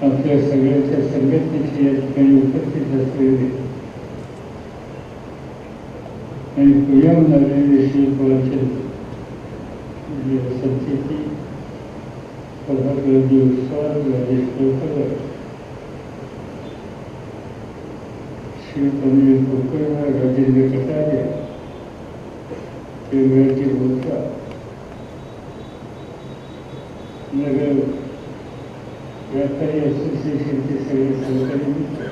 आपल्या सगळ्यांच्या संघटनेची या ठिकाणी उपस्थित असलेले आणि पुण्याहून आलेले श्री प्रभाकरजी संचेती, प्रभाकरजी उत्सवात, राजेश कुलकर्णी, श्री प्रवीण कुलकर्णी, राजेंद्र कटारे, केवळजी बोलता, नगर व्यापारी असोसिएशनचे सगळे सहकारी मित्र,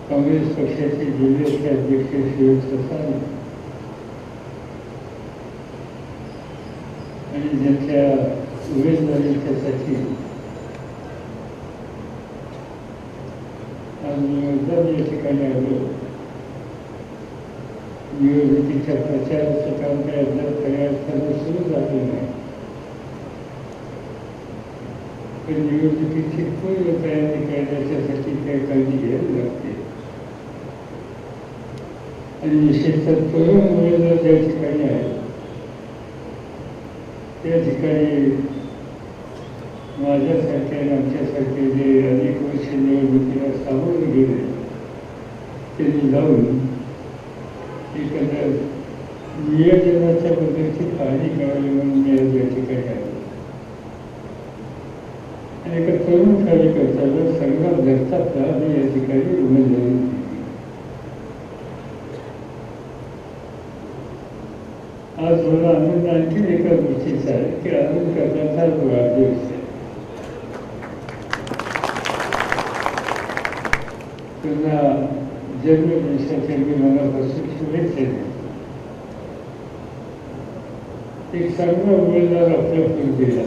काँग्रेस पक्षाचे जिल्ह्याचे अध्यक्ष श्री ससाने आणि ज्यांच्या उमेदवारीच्यासाठी आम्ही एकदम या ठिकाणी आलो. निवडणुकीच्या प्रचाराचं काम काय अद्याप खऱ्या अर्थानं सुरू झालं नाही, पण निवडणुकीची पूर्व तयारी करण्याच्यासाठी काही काळजी घ्यावी लागते. आणि निश्चितच तरुण उमेदवार ज्या ठिकाणी आहे त्या ठिकाणी माझ्यासारखे आणि आमच्यासारखे जे अनेक वर्ष निवडणुकीला सामोरे गेले त्यांनी जाऊन एकंदर नियोजनाच्या बद्दलची पाहणी करावी म्हणून मी आज या ठिकाणी आलो. आणि एका तरुण कार्यकर्त्याला संग्राम जगतापला मी या ठिकाणी उमेदवारी दिली. आज मला आनंद आणखी एका गोष्टीचा आहे की आनंद करण्याचा वाढदिवस आहे. त्यांना जन्मदिवसाच्या मी मनापासून शुभेच्छा देतो. एक चांगला उमेदवार आपल्या पुढे गेला,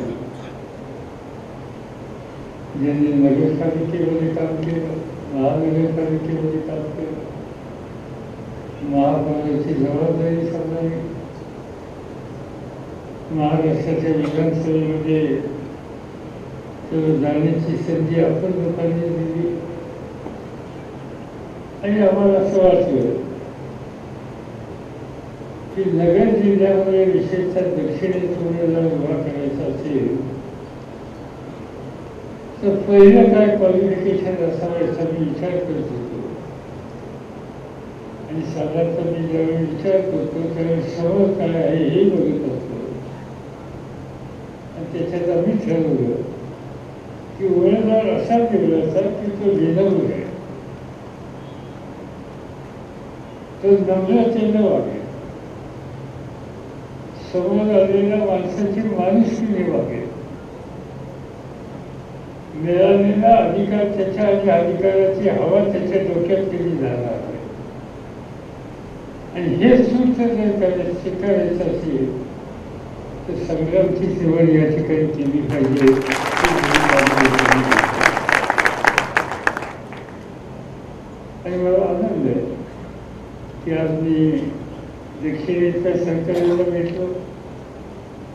ज्यांनी नगरपालिकेमध्ये काम केलं, महानगरपालिकेमध्ये काम केलं, महापौराची जबाबदारी सांभाळली, महाराष्ट्राच्या विधानसभेमध्ये जाण्याची संधी आपण लोकांनी दिली. आणि आम्हाला असं वाटलं की नगर जिल्ह्यामध्ये विशेषतः दक्षिणेत उमेदवार उभा करायचा असेल तर पहिलं काय क्वालिफिकेशन असावं याचा मी विचार करत होतो. आणि साधारणतः मी ज्यावेळी विचार करतो त्यावेळी समोर काय आहे हे बघत असतो. आणि त्याच्यात आम्ही ठरवलं की उमेदवार असा निवडायचा की तो विनम्र आहे, तो नम्रतेनं वागेल, समोर आलेल्या माणसाची माणुसकीने वागेल, मिळालेला अधिकार त्याच्या आणि अधिकाराची हवा त्याच्या डोक्यात केली जाणार आहे. आणि हे सूत्र जर त्याला स्वीकारायचं असेल तर संग्रामची निवड या ठिकाणी केली पाहिजे. आणि मला आनंद आहे की आज मी दक्षिणेतल्या सरकारला भेटलो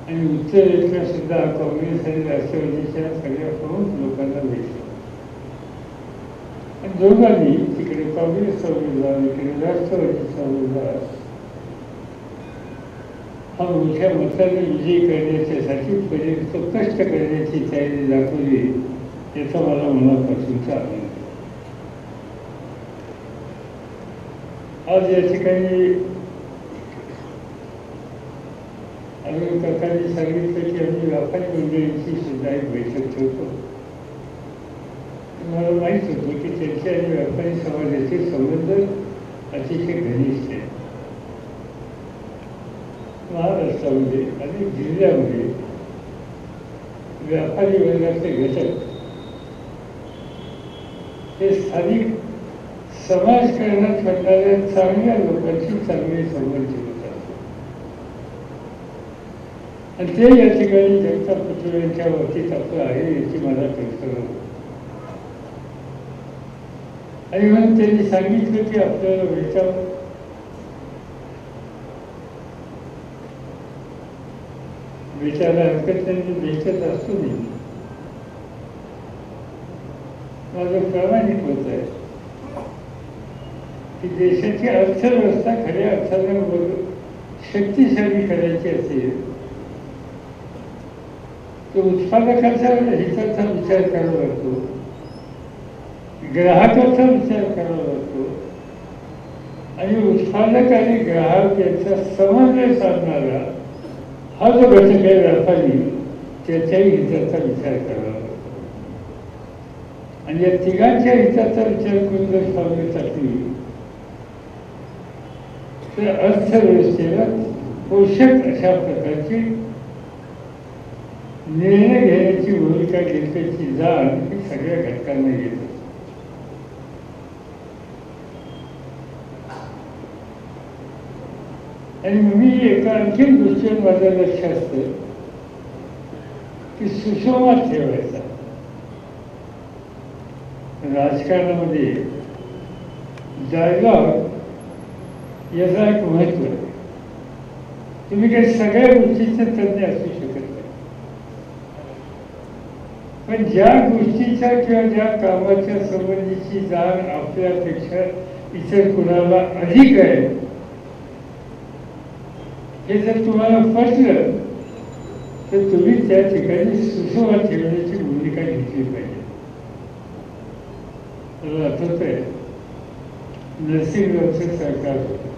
आणि उत्तरेतल्या सुद्धा काँग्रेस आणि राष्ट्रवादीच्या सगळ्या प्रमुख लोकांना भेटलो. आणि दोघांनी तिकडे काँग्रेसचा उमेदवार, इकडे राष्ट्रवादीचा उमेदवार हा मोठ्या मताने विजयी करण्याच्यासाठी पर्यंत कष्ट करण्याची तयारी दाखवली. याचा मला मनापासूनचा आनंद. आज या ठिकाणी अरुण काकांनी सांगितलं की आम्ही व्यापारी मंडळींची सुद्धा एक बैठक ठेवतो. मला माहीत होतं की त्यांचे आणि व्यापारी समाजाचे संबंध अतिशय घनिष्ठ आहेत. महाराष्ट्रामध्ये अनेक जिल्ह्यामध्ये व्यापारी वर्गाचे घटक हे स्थानिक समाजकारणात म्हणणाऱ्या चांगल्या लोकांची चांगले संबंध ठेवतात. आणि ते या ठिकाणी जगताप पुतळ्यांच्या बाबतीत आपलं आहे याची मला कल्पना होती. आणि म्हणून त्यांनी सांगितलं की आपल्याला भेटावं. भेटायला हरकत त्यांनी भेटत असतो नाही. माझं प्रामाणिक होत आहे की देशाची अर्थव्यवस्था खऱ्या अर्थानं शक्तिशाली करायची असेल तो उत्पादकाचा हिताचा विचार करावा लागतो, ग्राहकाचा विचार करावा लागतो आणि उत्पादक आणि ग्राहक यांचा समन्वय साधणारा हा जो घटक आहे व्यापारी, त्याच्याही हिताचा विचार करावा लागतो. आणि या तिघांच्या हिताचा विचार करून जर पावले टाकली तर अर्थव्यवस्थेला पोषक अशा प्रकारची निर्णय घेण्याची भूमिका घेतल्याची जाण ही सगळ्या घटकांना येते. आणि मी एका आणखीन गोष्टीवर माझं लक्ष असतं की सुसंवाद ठेवायचा. राजकारणामध्ये डायलॉग याचा एक महत्व आहे. तुम्ही काही सगळ्या गोष्टीचे तज्ञ असू शकत नाही, पण ज्या गोष्टीच्या किंवा ज्या कामाच्या संबंधीची जाण आपल्यापेक्षा इतर कुणाला अधिक आहे हे जर तुम्हाला पटलं तर तुम्ही त्या ठिकाणी सुसंवाद ठेवण्याची भूमिका घेतली पाहिजे. मला आठवत आहे, नरसिंहरावचं सरकार होतं,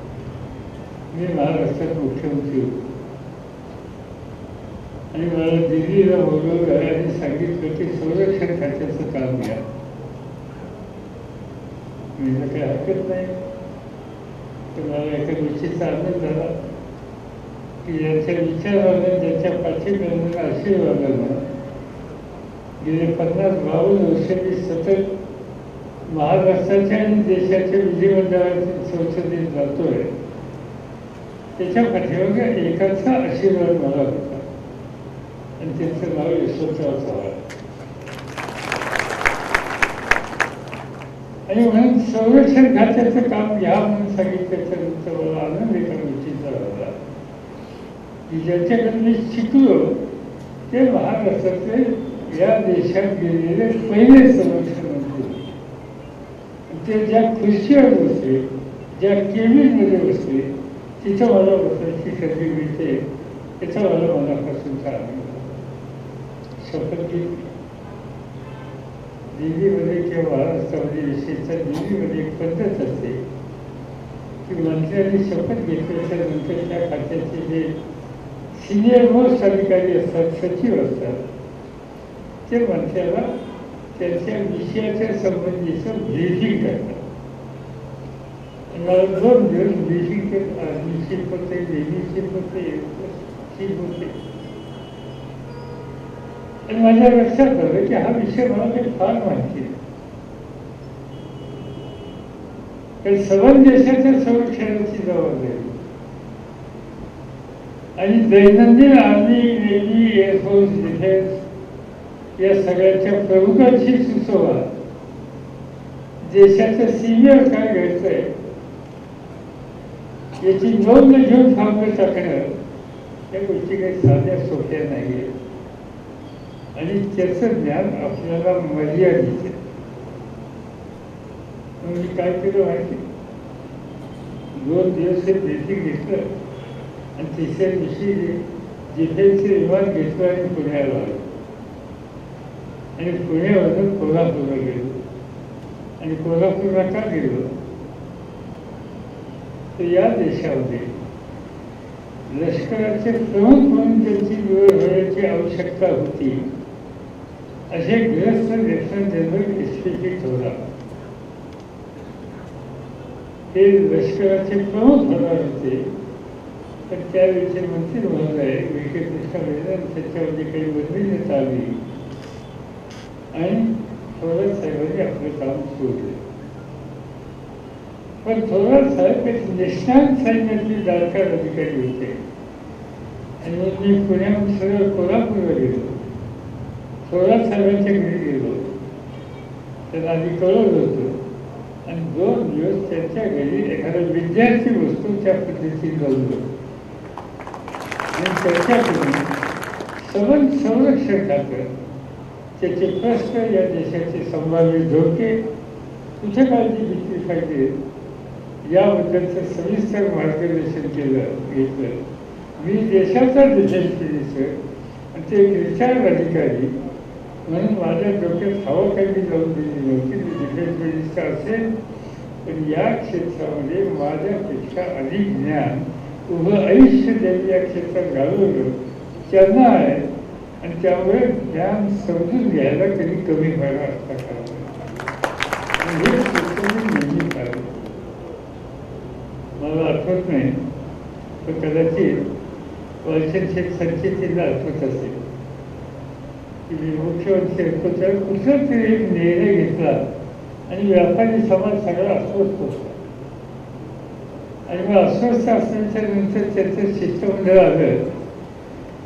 मी महाराष्ट्रात मुख्यमंत्री होतो आणि मला दिल्लीला बोलवलं आणि सांगितलं की संरक्षण खात्याचं काम घ्या. मी काही हरकत नाही. तर मला एका गोष्टीचा आनंद झाला की ज्यांच्या विचारानं, ज्यांच्या पाठिंब्यानं, आशीर्वादानं गेले 50-52 वर्ष मी सतत महाराष्ट्राच्या आणि देशाच्या विधिमंडळातील संसदेत जातोय, त्याच्या पाठीमागे एकाचा आशीर्वाद मला होता आणि त्यांचं नाव यशवंतराव चव्हाण. आणि म्हणून संरक्षण खात्याचं काम घ्या म्हणून सांगितल्याच्यानंतर मला आनंद एका गोष्टीचा झाला की ज्यांच्याकडे मी शिकलो ते महाराष्ट्रातले या देशात गेलेले पहिले संरक्षण मंत्री. ते ज्या खुर्चीवर बसले, ज्या केबिनमध्ये बसले, तिथं मला बसायची संधी मिळते, त्याचा मला मनापासूनचा आनंद. शपथ घेतली दिल्लीमध्ये किंवा महाराष्ट्रामध्ये, विशेषतः दिल्लीमध्ये एक पद्धत असते की मंत्र्यांनी शपथ घेतल्याच्या नंतर त्या खात्याचे जे सिनियर मोस्ट अधिकारी असतात, सचिव असतात, ते मंत्र्याला त्यांच्या विषयाच्या संबंधीचं ब्रीफिंग करतात. मला 2 दिवस ब्रीफिंग निश्चित होते, निश्चित होते आणि माझ्या लक्षात आलं की हा विषय मला काही फार माहिती आहे. कारण सर्व देशाच्या संरक्षणाची जबाबदारी आणि दैनंदिन आर्मी, नेव्ही, एअरफोर्स, डिफेन्स या सगळ्यांच्या प्रमुखांशी सुसंवाद, देशाच्या सीमेवर काय घडतंय याची नोंद घेऊन फावलं टाकणं, या गोष्टी काही साध्या सोप्या नाही आहेत आणि त्याचं ज्ञान आपल्याला मर्यादित आहे. मी काय केलं माहिती, 2 दिवस हे ब्रीफिंग घेतलं आणि तिसऱ्या दिवशी डिफेन्सचे विमान घेतलं आणि पुण्याला आलो आणि पुण्यावरून कोल्हापूरला गेलो. आणि कोल्हापूरला का गेलो तर या देशामध्ये लष्कराचे प्रमुख म्हणून त्यांची निवड होण्याची आवश्यकता होती असे ग्रस्त लेफ्टनंट जनरल एस.पी. ठोरा हे लष्कराचे प्रमुख होणार होते. तर त्यावेळेचे मंत्री महोदय विखे कृष्ण मेनन त्याच्यामध्ये काही बदली आली आणि थोरात साहेबांनी आपलं काम सोडलं. पण थोरात साहेब एक निष्णात सैन्यातले जाणकार अधिकारी होते आणि मग मी पुण्याहून सरळ कोल्हापूरला गेलो. थोरात साहेबांच्या घरी गेलो, त्यांना आधी कळवलं होतं आणि 2 दिवस त्यांच्या घरी एखादा विद्यार्थी वस्तू त्या पद्धतीने लावलो आणि त्याच्याकडून संरक्षण खातं, त्याचे प्रश्न, या देशाचे संभाव्य धोके कुठे काळजी घेतली पाहिजे याबद्दलचं सविस्तर मार्गदर्शन घेतलं. मी देशाचा डिफेन्स मिनिस्टर ते एक रिटायर्ड अधिकारी म्हणून माझ्या डोक्यात हवं काही मी लावून दिली नव्हती. मी डिफेन्स मिनिस्टर असेल पण या क्षेत्रामध्ये माझ्यापेक्षा अधिक ज्ञान उभं आयुष्य ज्यांनी या क्षेत्रात घालवलं त्यांना आहे आणि त्यामुळे ज्ञान समजून घ्यायला कधी कमी व्हायला असता कामा नये. हे नेहमी पाहिलं. मला आठवत नाही पण कदाचित वर्षांचे संचितीला आठवत असेल की मी मुख्यमंत्री होतो त्यावेळी कुठला तरी एक निर्णय घेतला आणि व्यापारी समाज सगळा अस्वस्थ होता आणि मग अस्वस्थ असल्याच्या नंतर त्याचं शिष्टमंडळ आलं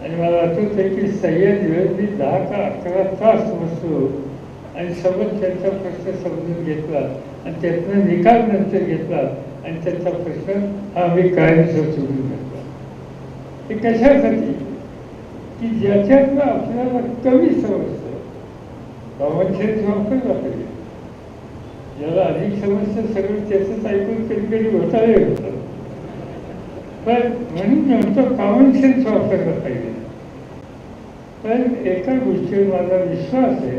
आणि मला आठवत आहे की सह्याद्री मी 10 का 11 तास बसलो आणि समज त्यांचा प्रश्न समजून घेतला आणि त्यातनं निकाल नंतर घेतला आणि त्यांचा प्रश्न हा आम्ही कायमचा सोडून घेतला. हे कशासाठी की ज्याच्यातनं आपल्याला कमी समजतं कॉमन सेन्स वापरला पाहिजे. ज्याला अधिक समजतं सगळं त्याचंच ऐकून कधी कधी घोटाळे होतात. पण म्हणून म्हणतो कॉमन सेन्स वापरला पाहिजे. पण एका गोष्टीवर माझा विश्वास आहे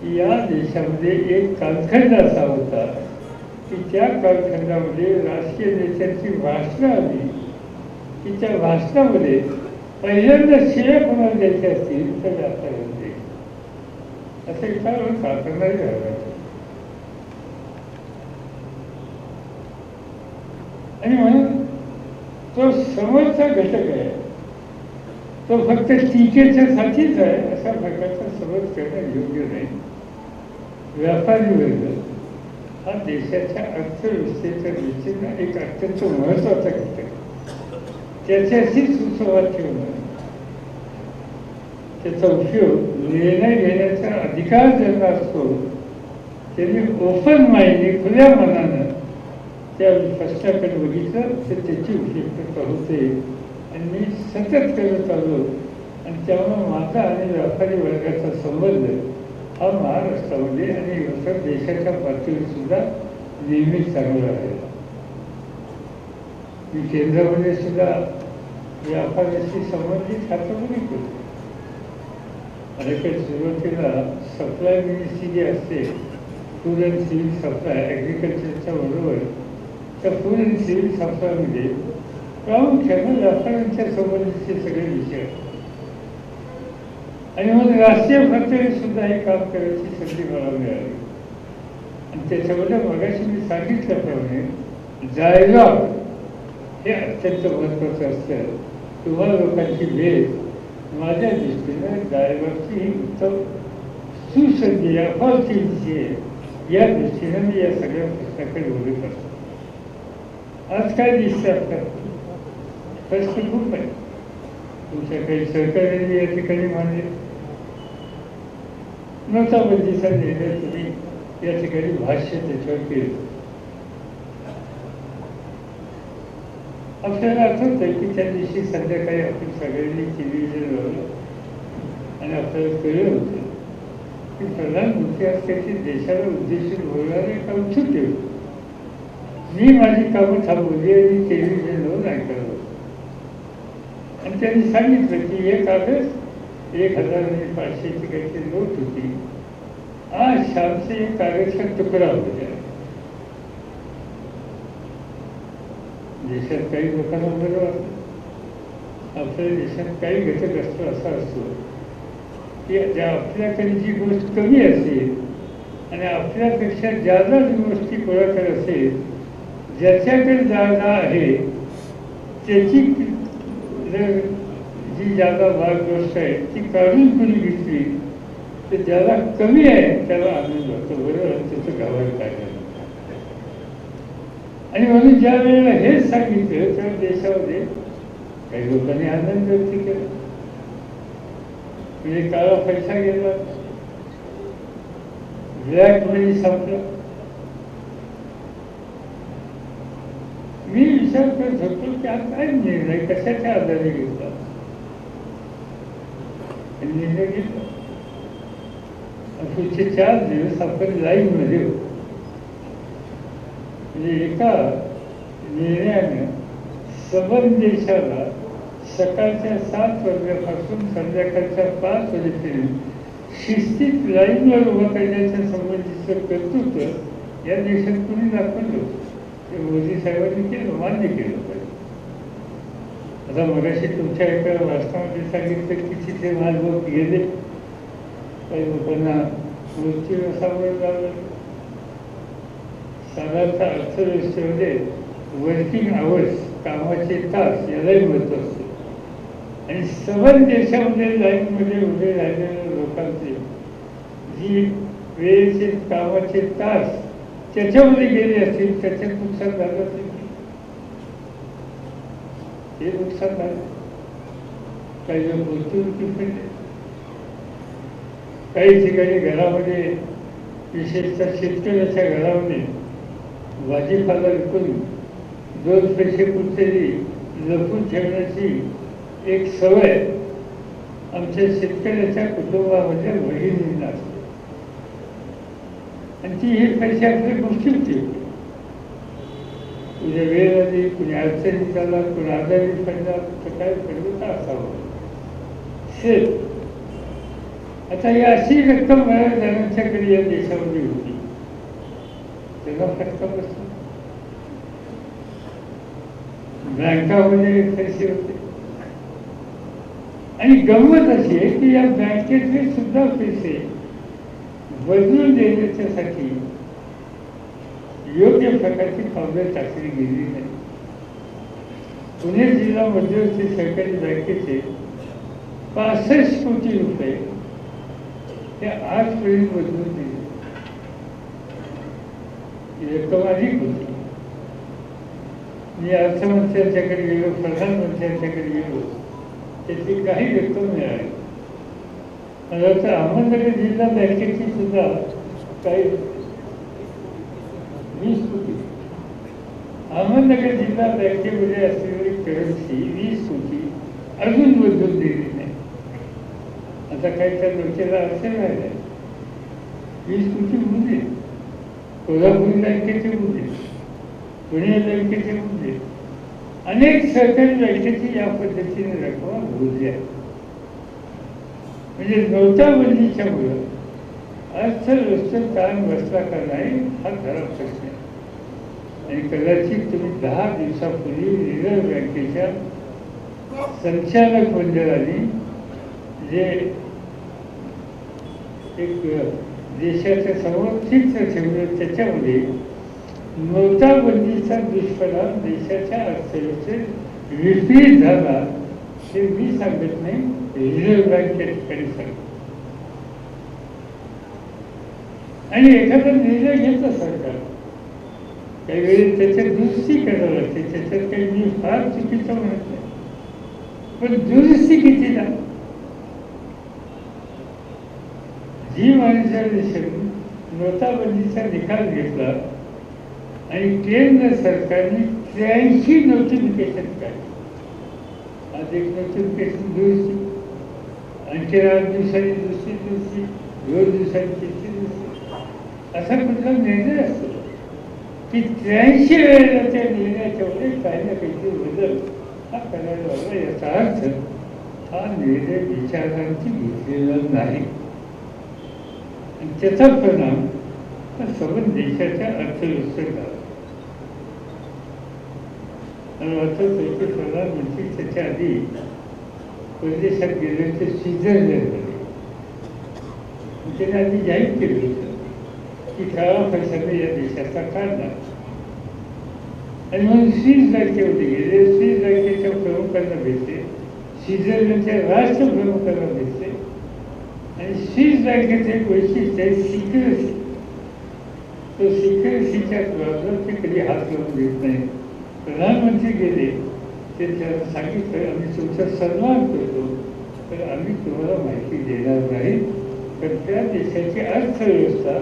की या देशामध्ये एक कालखंड असा होता की त्या कालखंडामध्ये राजकीय नेत्यांची भाषणं आली की त्या भाषणामध्ये पहिल्यांदा शिव्या कोणाला द्यायच्या असतील तर व्यापाऱ्यांना असं विचार कारखानाही झाला. आणि म्हणून तो समोरचा घटक आहे तो फक्त टीकेच्यासाठीच आहे अशा प्रकारचा समज करणं योग्य नाही. व्यापारी वर्ग हा देशाच्या अर्थव्यवस्थेच्या दृष्टीनं एक अत्यंत महत्त्वाचा घटक आहे. त्याच्याशी सुसंवाद ठेवणं त्याचा उपयोग निर्णय घेण्याचा अधिकार ज्यांना असतो त्यांनी ओपन माइंडने खुल्या मनानं त्या प्रश्नाकडे बघितलं तर त्याची उपयुक्तता होते आणि मी सतत करत आलो आणि त्यामुळे माझा आणि व्यापारी वर्गाचा संबंध हा महाराष्ट्रामध्ये आणि इतर देशाच्या पातळीवर सुद्धा नेहमीच चांगला राहिला. मी केंद्रामध्ये सुद्धा व्यापाराशी संबंधित हातामध्ये करतो. आणि काही सुरुवातीला सप्लाय मिनिस्ट्री जी असते फूड अँड सिव्हिल सप्लाय ॲग्रिकल्चरच्या बरोबर त्या फूड अँड सिव्हिल सप्लायमध्ये प्रामुख्यानं व्यापाऱ्यांच्या संबंधीचे सगळे विषय आणि मग राष्ट्रीय पातळीवर सुद्धा हे काम करायची संधी मला मिळाली. आणि त्याच्यामध्ये मगाशी मी सांगितल्याप्रमाणे डायलॉग हे अत्यंत महत्त्वाचं असतं. तुम्हा लोकांची भेट माझ्या दृष्टीनं डायलॉगची ही उत्तम सुसंधी अफावतीची आहे या दृष्टीनं मी या सगळ्या प्रश्नाकडे बोलत असतो. आज काय दिसतं आपल्याला प्रश्न खूप आहे. तुमच्या काही सहकार्याने या ठिकाणी मांडले. नोटाबंदीचा निर्णय तुम्ही या ठिकाणी भाष्य त्याच्यावर केलं. आपल्याला आठवत आहे की त्या दिवशी संध्याकाळी आपण सगळ्यांनी टेलिव्हिजन लावलं आणि आपल्याला कळलं होतं की प्रधानमंत्री आज त्याची देशाला उद्देशून बोलणारे काम छुटे होते. मी माझी कामं थांबवली आणि टेलिव्हिजन लावून ऐकलं होतं आणि त्यांनी सांगितलं की एक कागद 1500ची काहीतरी नोट होती. आज शामचे एक कागदचा तुकडा होता. देशात काही लोकांना बरं वाटतं. आपल्या देशात काही घटक असतो असा असतो की ज्या आपल्याकडे जी गोष्ट कमी असेल आणि आपल्यापेक्षा जादा जी गोष्टी कोणाकडे असेल ज्याच्याकडे जादा आहे त्याची जी जादा भाग गोष्ट आहे ती काढून कोणी घेतली तर ज्याला कमी आहे त्याला आनंद होतो. बरोबर त्याचं गावाला काढलं. आणि म्हणून ज्या वेळेला हेच सांगितलं त्या देशामध्ये काही लोकांनी आनंद व्यक्त केला. म्हणजे काळा पैसा गेला, ब्लॅक मनी संपला. मी विचार करत होतो की हा काय निर्णय कशाच्या आधारे घेतला. निर्णय घेतला पुढचे 4 दिवस आपण लाईव्हमध्ये होतो. म्हणजे एका निर्णयानं सबंध देशाला सकाळच्या 7 वाजल्यापासून संध्याकाळच्या 5 वाजेपर्यंत शिस्तीत लाईनवर उभं करण्याच्या संबंधीचं कर्तृत्व या देशात कुणी दाखवलं ते मोदी साहेबांनी केलं, मान्य केलं पाहिजे. आता मगाशी तुमच्या एका वाचनामध्ये सांगितलं की तिथे लोक गेले, काही लोकांना मृत्यूला सामोरं जावं. साधारणतः अर्थव्यवस्थेमध्ये वर्किंग आवर्स, कामाचे तास यालाही महत्त्व असते. आणि सबंध देशामध्ये लाईनमध्ये उभे राहिलेल्या लोकांचे जी वेळेचे कामाचे तास त्याच्यामध्ये गेले असतील, त्याच्यात नुकसान झालं असेल, हे नुकसान झालं. काही लोक मृत्यूमुखी पडले. काही ठिकाणी घरामध्ये, विशेषतः शेतकऱ्याच्या घरामध्ये भाजीपाला विकून 2 पैसे कुठेतरी लपून ठेवण्याची एक सवय आमच्या शेतकऱ्याच्या कुटुंबामध्ये बहिणींना असते. आणि ती हे पैसे आपल्या गोष्टीत ठेवते. उद्या वेळ आली, कुणी अडचणीत आला, कुणी आजारी पडला तर काय पडलं तर असावं. आता ही अशी रक्कम बऱ्याच जणांच्याकडे या देशामध्ये होती, त्याला फटका बसला. बँकामध्ये पैसे होते. आणि गंमत अशी आहे की या बँकेतले सुद्धा पैसे बदलून देण्याच्यासाठी योग्य प्रकारची पावलं टाकली गेली नाही. पुणे जिल्हा मध्यवर्ती सहकारी बँकेचे 65 कोटी रुपये ते आजपर्यंत बदलून दिले. रक्कम अधिक होती. मी अर्थमंत्र्यांच्याकडे गेलो, प्रधानमंत्र्यांच्याकडे गेलो, त्याची काही रक्कम मिळाली. मला तर अहमदनगर जिल्हा बँकेची सुद्धा काही 20 कोटी, अहमदनगर जिल्हा बँकेमध्ये असलेली करन्सी 20 कोटी अजून बदलून दिली नाही. आता काही त्या डोक्याला अडचण राहिलं. 20 कोटी मुद्दे, कोल्हापूर बँकेचे मुद्दे, पुणे बँकेचे मुद्दे, अनेक सहकारी बँकेची या पद्धतीने रक्कम भरल्या. म्हणजे नोटाबंदीच्या मुळे अर्थव्यवस्थेत ताण बसला का नाही हा खरा प्रश्न आहे. आणि कदाचित तुम्ही 10 दिवसापूर्वी रिझर्व्ह बँकेच्या संचालक मंडळाने जे एक देशाच्या समोर चित्र ठेवलं त्याच्यामध्ये नोटाबंदीचा दुष्परिणाम देशाच्या अर्थव्यवस्थेत विपरीत झाला हे मी सांगत नाही, रिझर्व्ह बँक त्या ठिकाणी सांगतो. आणि एखादा निर्णय घेतं सरकार, काही वेळी त्याच्यात दुरुस्ती करावं लागते. त्याच्यात काही मी फार चुकीचं म्हणत नाही, पण दुरुस्ती किती ना जी माणसं नोटाबंदीचा निकाल घेतला आणि केंद्र सरकारने 83 नोटिफिकेशन काढली. आज एक नोटिफिकेशन दुरुस्ती, आणखी 8 दिवसांनी दुसरी दुरुस्ती, 2 दिवसांनी तिसरी दुरुस्ती, असा कुठला निर्णय असतो की 83 वेळेला त्या निर्णयाच्या मध्ये काही ना काहीतरी बदल हा करायला हवा. याचा अर्थ हा निर्णय विचारांची घेतलेला नाही आणि त्याचा परिणाम हा संबंध देशाच्या अर्थव्यवस्थेत झाला. अर्थव्यवस्थेचे प्रधानमंत्री त्याच्या आधी परदेशात गेले होते, स्वित्झर्लंडमध्ये. त्याने आधी जाहीर केलं होतं की काळा पैशाने या देशाचा काढला. आणि म्हणून स्विस बँकेमध्ये गेले, स्विस बँकेच्या प्रमुखांना भेटले, स्वित्झर्लंडच्या राष्ट्रप्रमुखांना भेटले. आणि स्विस बँकेचं एक वैशिष्ट्य आहे सिक्युरिटी. तो सिक्युरिटीच्या बाजूला ते कधी हात लावून देत नाही. प्रधानमंत्री गेले, ते त्यांना सांगितलं आम्ही तुमचा सन्मान करतो, तर आम्ही तुम्हाला माहिती देणार नाही, तर त्या देशाची अर्थव्यवस्था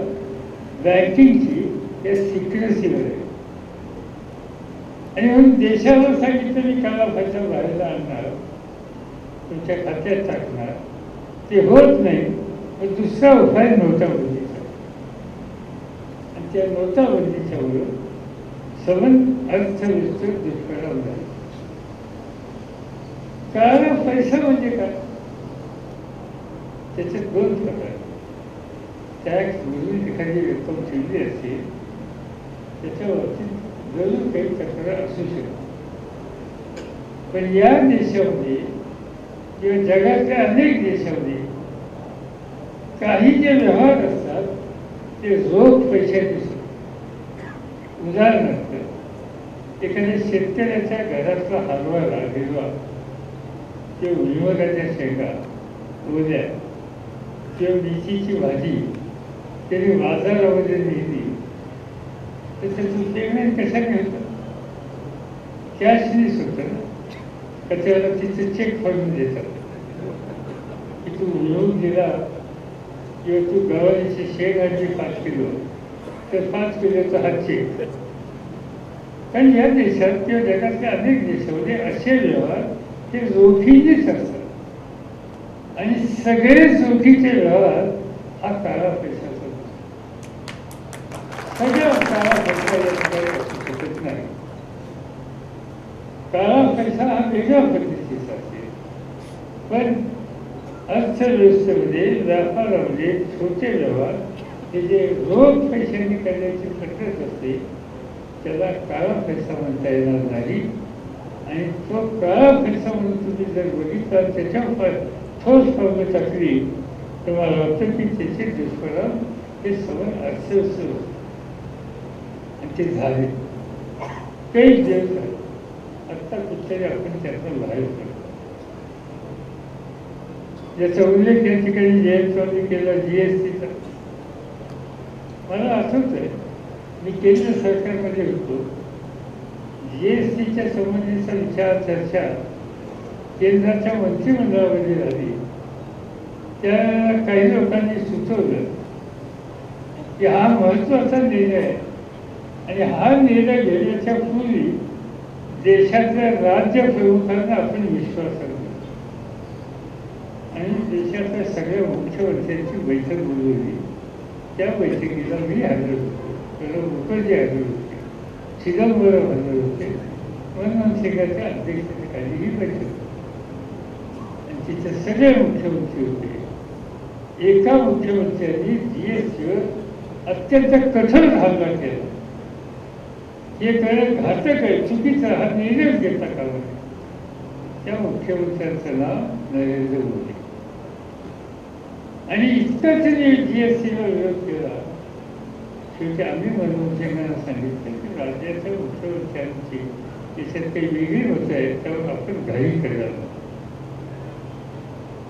बँकिंगची या सिक्युरिटीवर आहे. आणि म्हणून देशाला सांगितलं मी काळा पैसा बाहेर आणणार, तुमच्या खात्यात टाकणार, ते होत नाही. पण दुसरा उपाय नोटाबंदीचा. आणि त्या नोटाबंदीच्यामुळं सबंध अर्थव्यवस्थेत दुष्परिणाम झाला. काळा पैसा म्हणजे काय? त्याचे दोन प्रकार. टॅक्स म्हणून एखादी रक्कम ठेवली असते त्याच्या बाबतीत जरूर काही तक्रार असू शकते. पण या देशामध्ये किंवा जगातल्या अनेक देशामध्ये काही जे व्यवहार असतात ते रोख पैशाचे असतात. उदाहरणार्थ एखाद्या शेतकऱ्याच्या घरातला हरभरा हिरवा किंवा भुईमुगाच्या शेंगा उद्या किंवा मिरचीची भाजी त्याने बाजारामध्ये नेली तर त्याचं पेमेंट कशाने होतं? कॅशनीच होतं ना. का त्याला तिथे चेक फाडून देतात की तू भुईमुग दिला किंवा तू गवारीची शेंग आणली 5 किलो तर 5 किलोचा हा चेक. कारण या देशात किंवा जगातल्या अनेक देशामध्ये असे व्यवहार हे रोखीनेच असतात आणि सगळे रोखीचे व्यवहार हा काळा पैशाचा सगळ्या काळा पैसा असू शकत नाही. काळा पैसा हा वेगळ्या पद्धतीचा असेल. पण अर्थव्यवस्थेमध्ये व्यापारामध्ये छोटे व्यवहार हे जे रोख पैशांनी करण्याची पद्धत असते त्याला काळा पैसा म्हणता येणार नाही. आणि तो काळा पैसा म्हणून तुम्ही जर बघितला त्याच्यावर ठोस पावलं टाकली तर मला वाटतं की त्याचे दुष्परिणाम हे सगळं अर्थव्यवस्थेवर आणि ते झाले काही दिवस झाले. आत्ता कुठतरी आपण त्यातून बाहेर पडतो. याचा उल्लेख या ठिकाणी जयंतरावनी केला GSTचा. मला आठवत आहे मी केंद्र सरकारमध्ये होतो. GSTच्या संबंधीचा विचार चर्चा केंद्राच्या मंत्रिमंडळामध्ये झाली. त्या काही लोकांनी सुचवलं की हा महत्त्वाचा निर्णय आहे आणि हा निर्णय घेण्याच्या पूर्वी देशातल्या राज्य प्रमुखांना आपण विश्वास आणू आणि देशातल्या सगळ्या मुख्यमंत्र्यांची बैठक बोलवली. त्या बैठकीला मी हजर होतो. प्रणब मुखर्जी हजर होते, चिदंबरम हजर होते, मनमोहन सिंगाच्या अध्यक्षतेखाली ही बैठक आणि तिथे सगळे मुख्यमंत्री होते. एका मुख्यमंत्र्यांनी GSTवर अत्यंत कठोर हल्ला केला. हे करणं घातक आहे, चुकीचं, हा निर्णयच घेता कामा नये. त्या मुख्यमंत्र्यांचं नाव नरेंद्र मोदी. आणि इतकं त्यांनी GSTला विरोध केला. शेवटी आम्ही मनमोहन सिंगांना सांगितलं की राज्याच्या मुख्यमंत्र्यांची त्याच्यात काही वेगळी मतं आहेत त्यावर आपण घाई करायला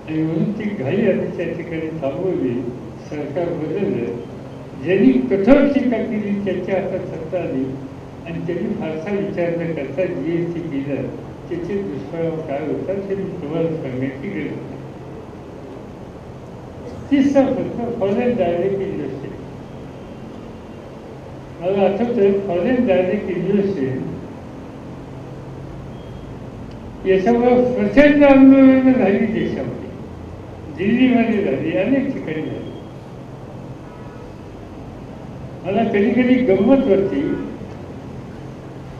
आणि म्हणून ती घाई आम्ही त्या ठिकाणी थांबवली. सरकार बदललं. ज्यांनी कठोर टीका केली त्यांच्या हातात सत्ता आली आणि त्यांनी फारसा विचार न करता GST केलं. त्याचे दुष्परिणाम काय होतात ते मी तुम्हाला सांगण्याची गरज नाही. तिसरा प्रश्न फॉरेन डायरेक्ट इन्व्हेस्टमेंट. मला आठवतंय फॉरेन डायरेक्ट इन्व्हेस्टमेंट याच्यामुळे प्रचंड आंदोलनं झाली देशामध्ये. दिल्लीमध्ये झाली, अनेक ठिकाणी झाली. मला कधी कधी गंमत वाटते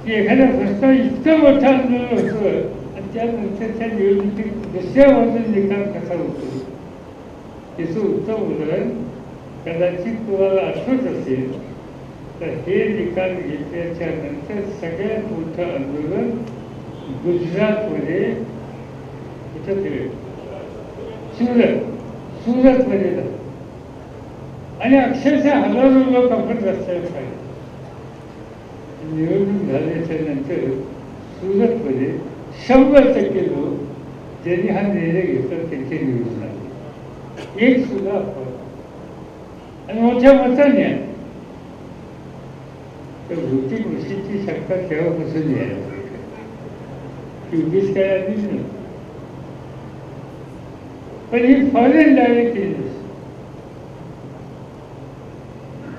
की एखाद्या प्रश्नावर इतकं मोठं आंदोलन होतं आणि त्यानंतरच्या निवडणुकीत दुसऱ्या बाजूने निकाल कसा होतो त्याचं उत्तम उदाहरण कदाचित तुम्हाला आठवत असेल तर हे निकाल घेतल्याच्या नंतर सगळ्यात मोठं आंदोलन गुजरातमध्ये कुठं ते सुरतमध्ये झालं आणि अक्षरशः हजारो लोक आपण रस्त्यावर काढले. निवडणूक झाल्याच्या नंतर सुरतमध्ये 100% लोक ज्यांनी हा निर्णय घेतला त्यांचे निवडून आले. एक सुद्धा अपवाद आणि मोठ्या मताने आले. तर भौतिक गोष्टीची शंका तेव्हापासून यायला की उगीच काय आली नाही. पण ही फॉरेन डायरेक्ट इन्व्हेस्टमेंट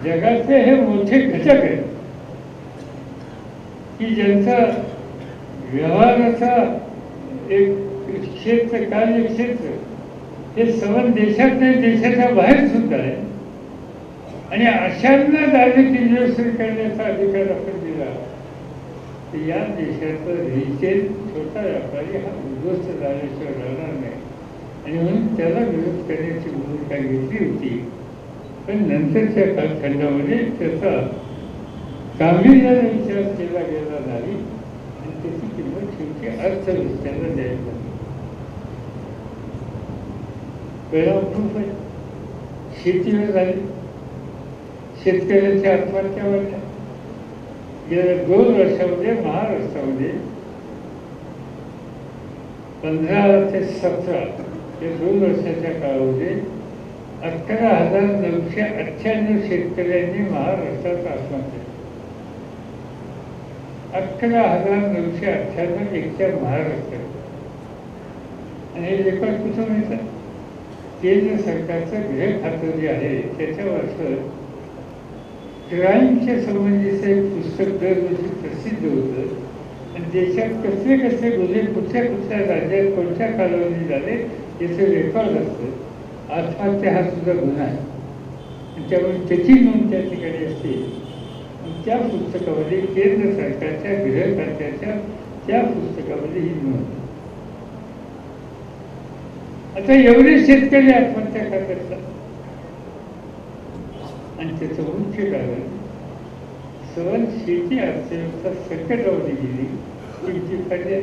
जगाचे हे मोठे घटक आहेत की ज्यांचा व्यवहाराचा एक क्षेत्र, कार्यक्षेत्र हे सवन देशात नाही देशाच्या बाहेर सुद्धा आहे. आणि अशांना डायरेक्ट इन्व्हेस्टमेंट करण्याचा अधिकार आपण दिला तर या देशाचा रिटेल छोटा व्यापारी हा उद्ध्वस्त झाल्याशिवाय राहणार नाही आणि म्हणून त्याला विरोध करण्याची भूमिका घेतली होती. पण नंतरच्या कालखंडामध्ये त्याचा गांभीर्याने विचार केला गेला नाही आणि त्याची किंमत शेवटी अर्थव्यवस्थेला द्यायला लागली. परिणाम खूप आहे. शेतीवर झाली, शेतकऱ्यांच्या आत्महत्या वाढल्या. गेल्या 2 वर्षामध्ये महाराष्ट्रामध्ये 15 ते 17 या 2 वर्षाच्या काळामध्ये 11,998 शेतकऱ्यांनी महाराष्ट्रात आत्महत्या. 11,998 एकट्या महाराष्ट्रात. आणि हे रेकॉर्ड कुठं मिळतात? केंद्र सरकारचं गृह खातं जे आहे त्याच्यामार्फत क्राईमच्या संबंधीचं एक पुस्तक दरवर्षी प्रसिद्ध होतं आणि देशात कसले कसले गुन्हे कुठल्या कुठल्या राज्यात कोणत्या कालावधी झाले याचं रेकॉर्ड असतं. आत्महत्या हा सुद्धा गुन्हा आहे आणि त्यामुळे त्याची नोंद त्या ठिकाणी असते. त्या पुस्तकामध्ये केंद्र सरकारच्या गृह खात्याच्या त्या पुस्तकामध्ये ही नोंद. आता एवढे शेतकरी आत्महत्या करतात आणि त्याचं मुख्य कारण सहन शेती अर्थव्यवस्था संकटामध्ये गेली किंमती पडल्या.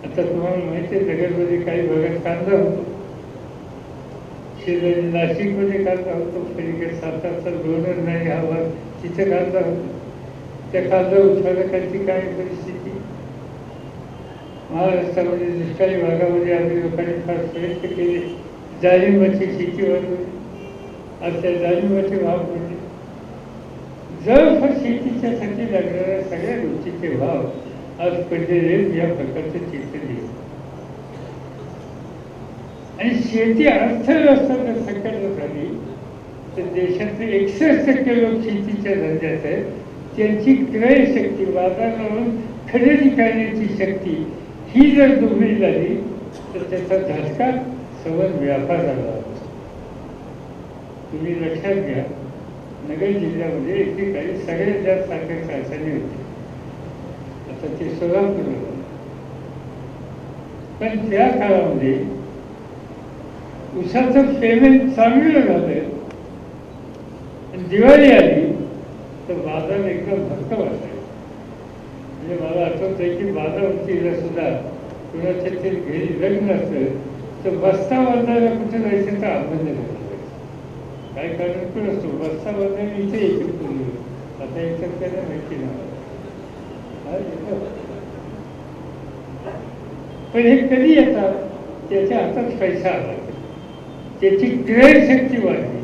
आता तुम्हाला माहिती आहे नगरमध्ये काही भागात कांदा होतो, शेजारी नाशिकमध्ये कांदा होतो, पलीकडे सातारचा डोनर नाही हा भाग तिथे कांदा होतो. त्या कांदा उत्पादकांची काय परिस्थिती? महाराष्ट्रामध्ये दुष्काळी भागामध्ये आम्ही लोकांनी फार प्रयत्न केले, डाळिंबाची शेती वाढवली. आज त्या डाळिंबाचे भाव पडले. जवळपास शेतीच्यासाठी लागणाऱ्या सगळ्या गोष्टीचे भाव आज पडलेले या प्रकारचं चित्र दिसतं. आणि शेती अर्थव्यवस्था जर संकटात आली तर देशातले 61% लोक शेतीच्या धंद्यात आहेत. त्यांची क्रय शक्ती, बाजारावरून खरेदी करण्याची शक्ती ही जर दुबळी झाली तर त्याचा झटका सवन व्यापाराला. तुम्ही लक्षात घ्या, नगर जिल्ह्यामध्ये एकेकाळी सगळ्यात जास्त साखर कारखाने होते. आता ते सोलापूर होते. पण त्या काळामध्ये उसाचं पेमेंट चांगलं झालं आणि दिवाळी आली तर बाजार एकदम भक्कम असायचा. म्हणजे मला आठवत आहे की बाजावतीला सुद्धा कुणाच्या तरी घरी लग्न असतं तर बस्ता बांधायला कुठे जायचं तर आबंध करायचं. काय कारण पण असतो, बस्ता बांधायला इथे येतो पूर्वी, आता याच्यात त्याला माहिती नाही. पण हे कधी येतात? त्याच्या हातात पैसा आला, त्याची क्रय शक्ती वाढली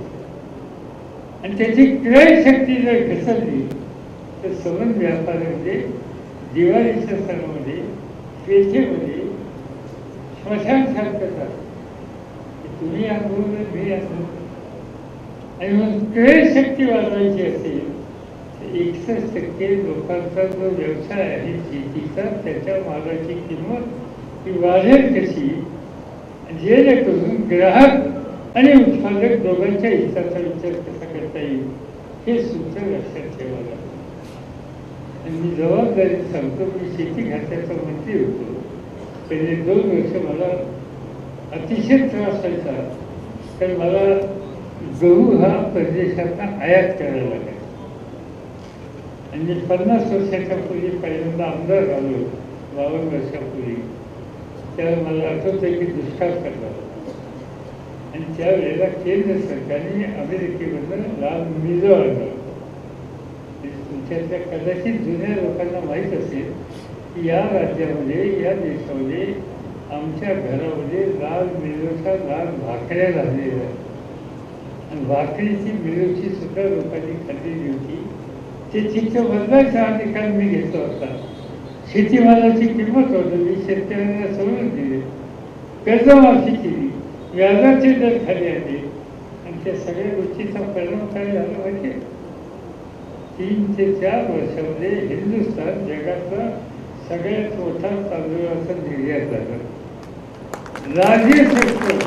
आणि त्याची क्रय शक्ती जर घसरली तर सवन व्यापारामध्ये दिवाळीच्या सणामध्ये पेठेमध्ये श्मशानसारखं झालं. तुम्ही आंदोलन मी आंदोलन आणि मग क्रय शक्ती वाढवायची असेल तर 61% लोकांचा जो व्यवसाय आहे शेतीचा त्याच्या मालाची किंमत ही वाढेल कशी, जेणेकरून ग्राहक आणि उत्पादक दोघांच्या हिताचा विचार कसा करता येईल हे सुद्धा लक्षात ठेवायला. आणि मी जबाबदारी सांगतो, मी शेती खात्याचा मंत्री होतो. पहिले 2 वर्ष मला अतिशय त्रास व्हायचा, कारण मला गहू हा परदेशातला आयात करायला लागायचा. आणि मी 50 वर्षाच्या पूर्वी पहिल्यांदा आमदार झालो, 52 वर्षापूर्वी. त्यावेळेला मला आठवतं की दुष्काळ पडला आणि त्यावेळेला केंद्र सरकारने अमेरिकेमधून लाल मिलो आणलं. तुमच्यातल्या कदाचित जुन्या लोकांना माहीत असेल की या राज्यामध्ये, या देशामध्ये आमच्या घरामध्ये लाल मिलोच्या लाल भाकऱ्या झालेल्या आहेत आणि भाकरीची मिलोची सुद्धा लोकांनी खाल्लेली होती. ते चित्र बदलायचा अधिकार मी घेतला होता. शेतीमालाची किंमत वाढवली, शेतकऱ्यांना सवलत दिली, कर्जमाफी केली, व्याजाचे दर खाली आले आणि त्या सगळ्या गोष्टीचा परिणाम काय झाला माहिती? 3 ते 4 वर्षामध्ये हिंदुस्थान जगातला सगळ्यात मोठा तांदूळाचा निर्यात झाला. Largest export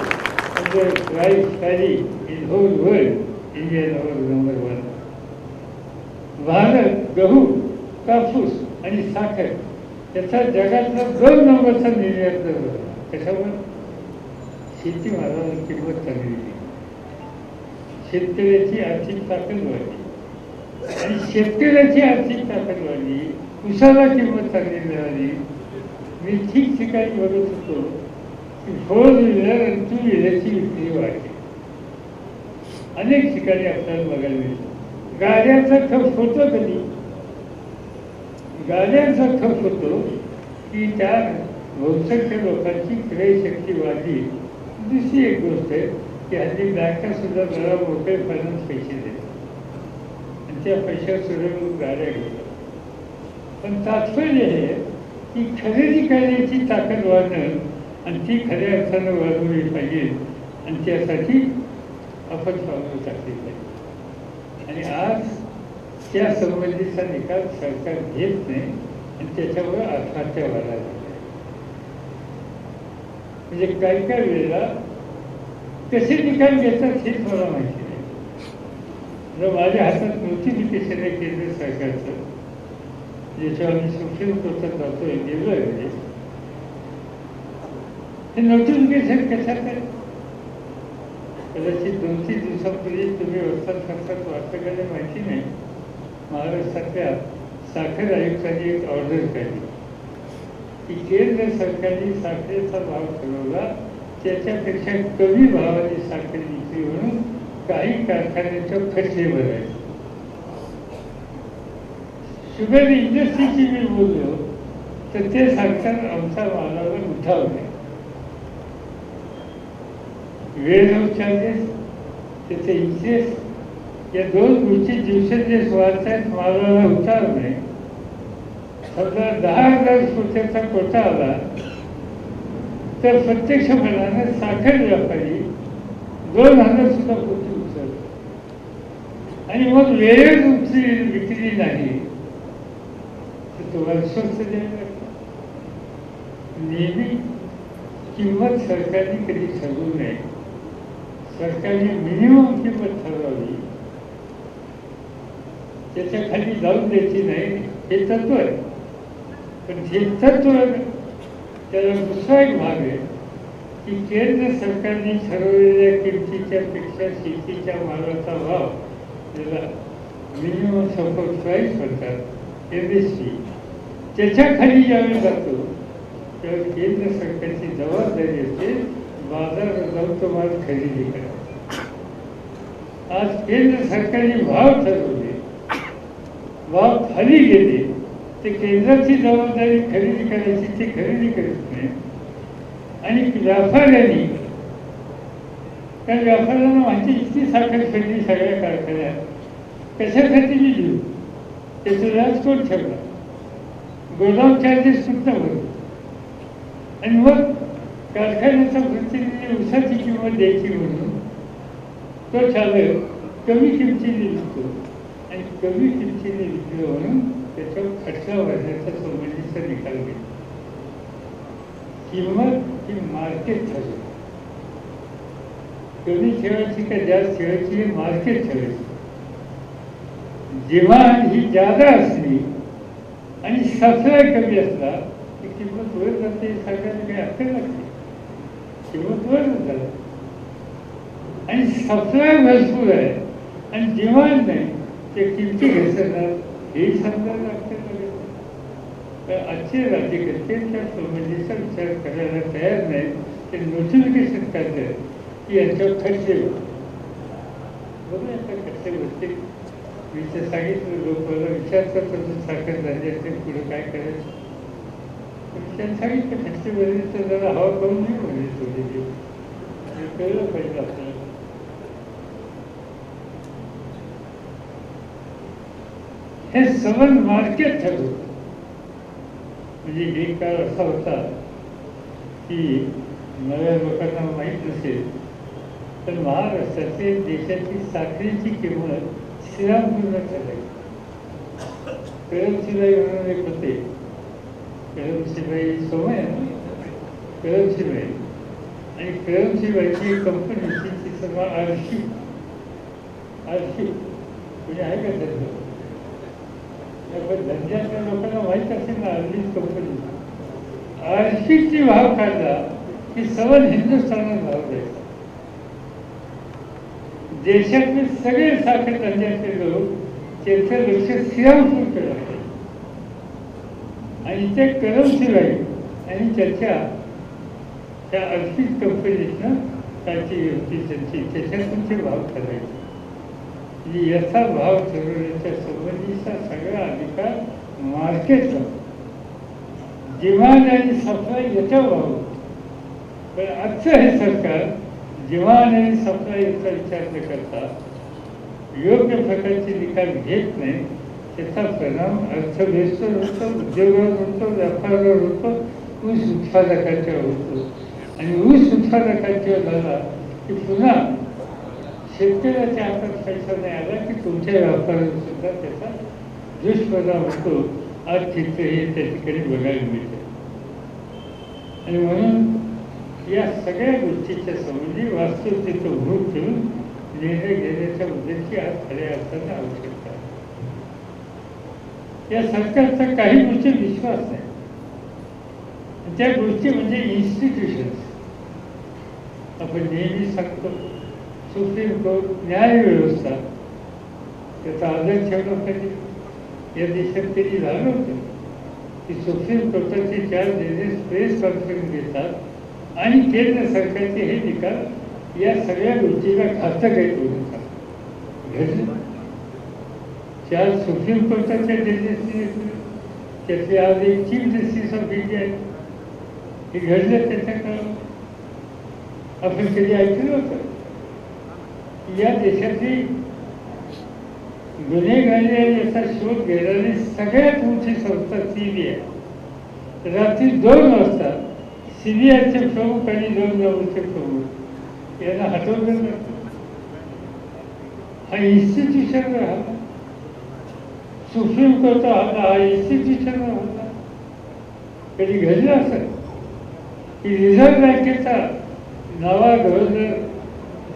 of the rice paddy in whole world, India was number 1. Bharat गहू, कापूस आणि साखर त्याचा जगातला 2 नंबरचा निर्यात दर होता. कशावर? शेतीमालाला किंमत चांगली दिली, शेतकऱ्याची आर्थिक ताकद वाढली आणि शेतकऱ्याची आर्थिक ताकद वाढली, उसाला किंमत चांगली मिळाली. मी ठिकठिकाणी बघत होतो की 4 व्हीलर आणि 2 व्हीलरची विक्री वाढली. अनेक ठिकाणी आपल्याला बघायला मिळतं. गाड्यांचा खप होतो कधी? गाड्यांचा खप होतो की त्या बहुसंख्य लोकांची क्रयशक्ती वाढली. दुसरी एक गोष्ट आहे की हल्ली बँका सुद्धा जरा मोकळेपणाने पैसे देतात आणि त्या पैशावर सुद्धा गाड्या घेतात. पण तात्पर्य हे की खरेदी करण्याची ताकद वाढणं आणि ती खऱ्या अर्थानं वाढवली पाहिजे आणि त्यासाठी आपण पावलं टाकली पाहिजे. आणि आज त्या संबंधीचा निकाल सरकार घेत नाही आणि त्याच्यावर आत्महत्या व्हायला लागल्या. म्हणजे काही काही वेळेला कसे निकाल घेतात हेच मला माहिती नाही. जर माझ्या हातात नोटिफिकेशन आहे केंद्र सरकारचं, ज्याच्यावर मी सुप्रीम कोर्टात जातोय, गेलो आहे, हे नोटिफिकेशन कशात आहे? कदाचित 2-3 दिवसापूर्वी तुम्ही वर्तमानपत्रात वाचलं का नाही माहिती नाही. महाराष्ट्रातल्या साखर आयुक्तांनी एक ऑर्डर काढली की केंद्र सरकारने साखरेचा भाव ठरवला, त्याच्यापेक्षा कमी भावाने साखर विक्री म्हणून काही कारखान्यांच्या खर्चे भरायचे. शुगर इंडस्ट्रीची मी बोललो तर ते सांगतात आमच्या मालावर उठाव नाही. वेळ चार्जेस, त्याचे इंटरेस्ट, या 2 गोष्टी दिवसेंदिवस वाढत आहेत. मालाला उतार नाही. समजा 10,000 कोट्याचा कोटा आला तर प्रत्यक्षपणानं साखर व्यापारी 2,000 सुद्धा कोटी उचलतो आणि मग वेळेत तुमची विक्री नाही तर तुम्हाला स्वस्त द्यायला लागतं. नेहमी किंमत सरकारने कधी ठरवू नये. सरकारने मिनिमम किंमत ठरवावी, त्याच्या खाली जाऊन द्यायची नाही, हे तत्व आहे. पण हे तत्व त्याला दुसरा एक भाग आहे की केंद्र सरकारने ठरवलेल्या किमतीच्या पेक्षा शेतीच्या मालाचा भाव, त्याला मिनिमम सपोर्ट प्राईस म्हणतात, MSP, त्याच्या खाली ज्यावेळी जातो त्यावेळी केंद्र सरकारची जबाबदारी असते बाजारात जाऊन तो माल खरेदी करा. आज केंद्र सरकारने भाव ठरवले, भाव खाली गेले, ते केंद्राची जबाबदारी खरेदी करायची, ती खरेदी करत नाही. आणि व्यापाऱ्यांनी, त्या व्यापाऱ्यांना माहिती इतकी साखर खरेदी सगळ्या कारखान्यात कशासाठी मी देऊ, त्याचं व्याज कोण ठेवला, गोदाम चार्जेस सुद्धा भरतो. आणि मग कारखान्याचा प्रतिनिधी उसाची किंमत द्यायची म्हणून तो चालक कमी किमतीने विकतो आणि कमी किमतीने विकलो म्हणून त्याच्यावर खर्च वाढण्याचा संबंधीचा निकाल घेतो. किंमत ही मार्केट ठरवते. कमी ठेवायची का जास्त ठेवायची हे मार्केट ठरवायची. डिमांड ही जादा असली आणि सप्लाय कमी असला की किंमत वर जाते. सगळ्यांना काही अक्कल लागते, किंमत वर जाते. आणि सप्लाय भरपूर आहे आणि डिमांड नाही, ते किमती घसरणार हेही समजायला लागतं. तर आजचे राज्यकर्ते त्या संबंधीचा विचार करायला तयार नाही. ते नोटिफिकेशन करतात की यांच्यावर खर्च बघा, आता खर्च भरते. मी ते सांगितलं, लोकांना विचारतात तसं साखर झाली असेल पुढे काय करायचं. त्यांनी सांगितलं खर्च भरले तर जरा हवा करून नाही म्हणजे थोडी कळलं पाहिजे आपल्याला. हे सगळं मार्केट ठरवतं. म्हणजे एक काळ असा होता की नव्या लोकांना माहीत नसेल तर महाराष्ट्राचे देशाची साखरेची किंमत श्रीरामपूरला ठरायची. कळमशिबाई म्हणून एक होते, कळमशिबाई सोमय, कळमशिबाई, आणि कळमशिबाईची कंपनीची तिचं नाव आरशी म्हणजे आहे का त्याचं. पण धंद्यातल्या लोकांना माहीत असेल ना, अर्लीच कंपनी आर्थिकची भाव काढला की सवल हिंदुस्थानात भाव द्यायचा. देशातले सगळे साखर धंद्यातले लोक त्यांचं लक्ष श्रीरामपूरकडे आहे आणि ते करमसिंग राहील आणि त्या अर्थिक कंपनीतनं त्याची होती त्यांची त्याच्यातून ते भाव ठरायचे. म्हणजे याचा भाव ठरवण्याच्या संबंधीचा सगळा अधिकार मार्केटला, डिमांड आणि सप्लाय याचा भाव. पण आजचं हे सरकार डिमांड आणि सप्लाय याचा विचार न करता योग्य प्रकारचे निकाल घेत नाही. त्याचा परिणाम अर्थव्यवस्थेवर होतो, उद्योगावर होतो, व्यापारावर होतो, ऊस उत्पादकांच्यावर होतो. आणि ऊस उत्पादकांच्यावर झाला की पुन्हा शेतकऱ्याच्या हातात पैसा नाही आला की तुमच्या व्यापारावर सुद्धा त्याचा दुष्परिणाम होतो. आज चित्र हे त्या ठिकाणी बघायला मिळते. आणि म्हणून या सगळ्या गोष्टीच्या संबंधी वास्तविकतेचं भूक ठेवून निर्णय घेण्याच्या मुद्द्याची आज खऱ्या अर्थाने आवश्यकता आहे. या सरकारचा काही गोष्टी विश्वास नाही. त्या गोष्टी म्हणजे इन्स्टिट्यूशन्स. आपण नेहमी सांगतो सुप्रीम कोर्ट, न्यायव्यवस्था, त्याचा आदर ठेवला पाहिजे. या देशात तरी झालं होतं की सुप्रीम कोर्टाचे 4 जजेस प्रेस कॉन्फरन्स घेतात आणि केंद्र सरकारचे हे निकाल या सगळ्या गोष्टीला घातक आहेत म्हणून घडलं. 4 सुप्रीम कोर्टाच्या जजेसनी त्यातले आज एक चीफ जस्टिस ऑफ इंडिया आहे. हे घडलं त्याच्या काळात आपण कधी ऐकलं होतं. या देशातली गुन्हेगारी याचा शोध घेणारी सगळ्यात मोठी संस्था CBI. रात्री 2 वाजता CBIचे प्रमुख आणि 2 नंबरचे प्रमुख यांना हटवलं जातं. हा इन्स्टिट्यूशन राहिला. सुप्रीम कोर्ट हा इन्स्टिट्यूशन होता. कधी घडलं असं की रिझर्व्ह बँकेचा नवा गव्हर्नर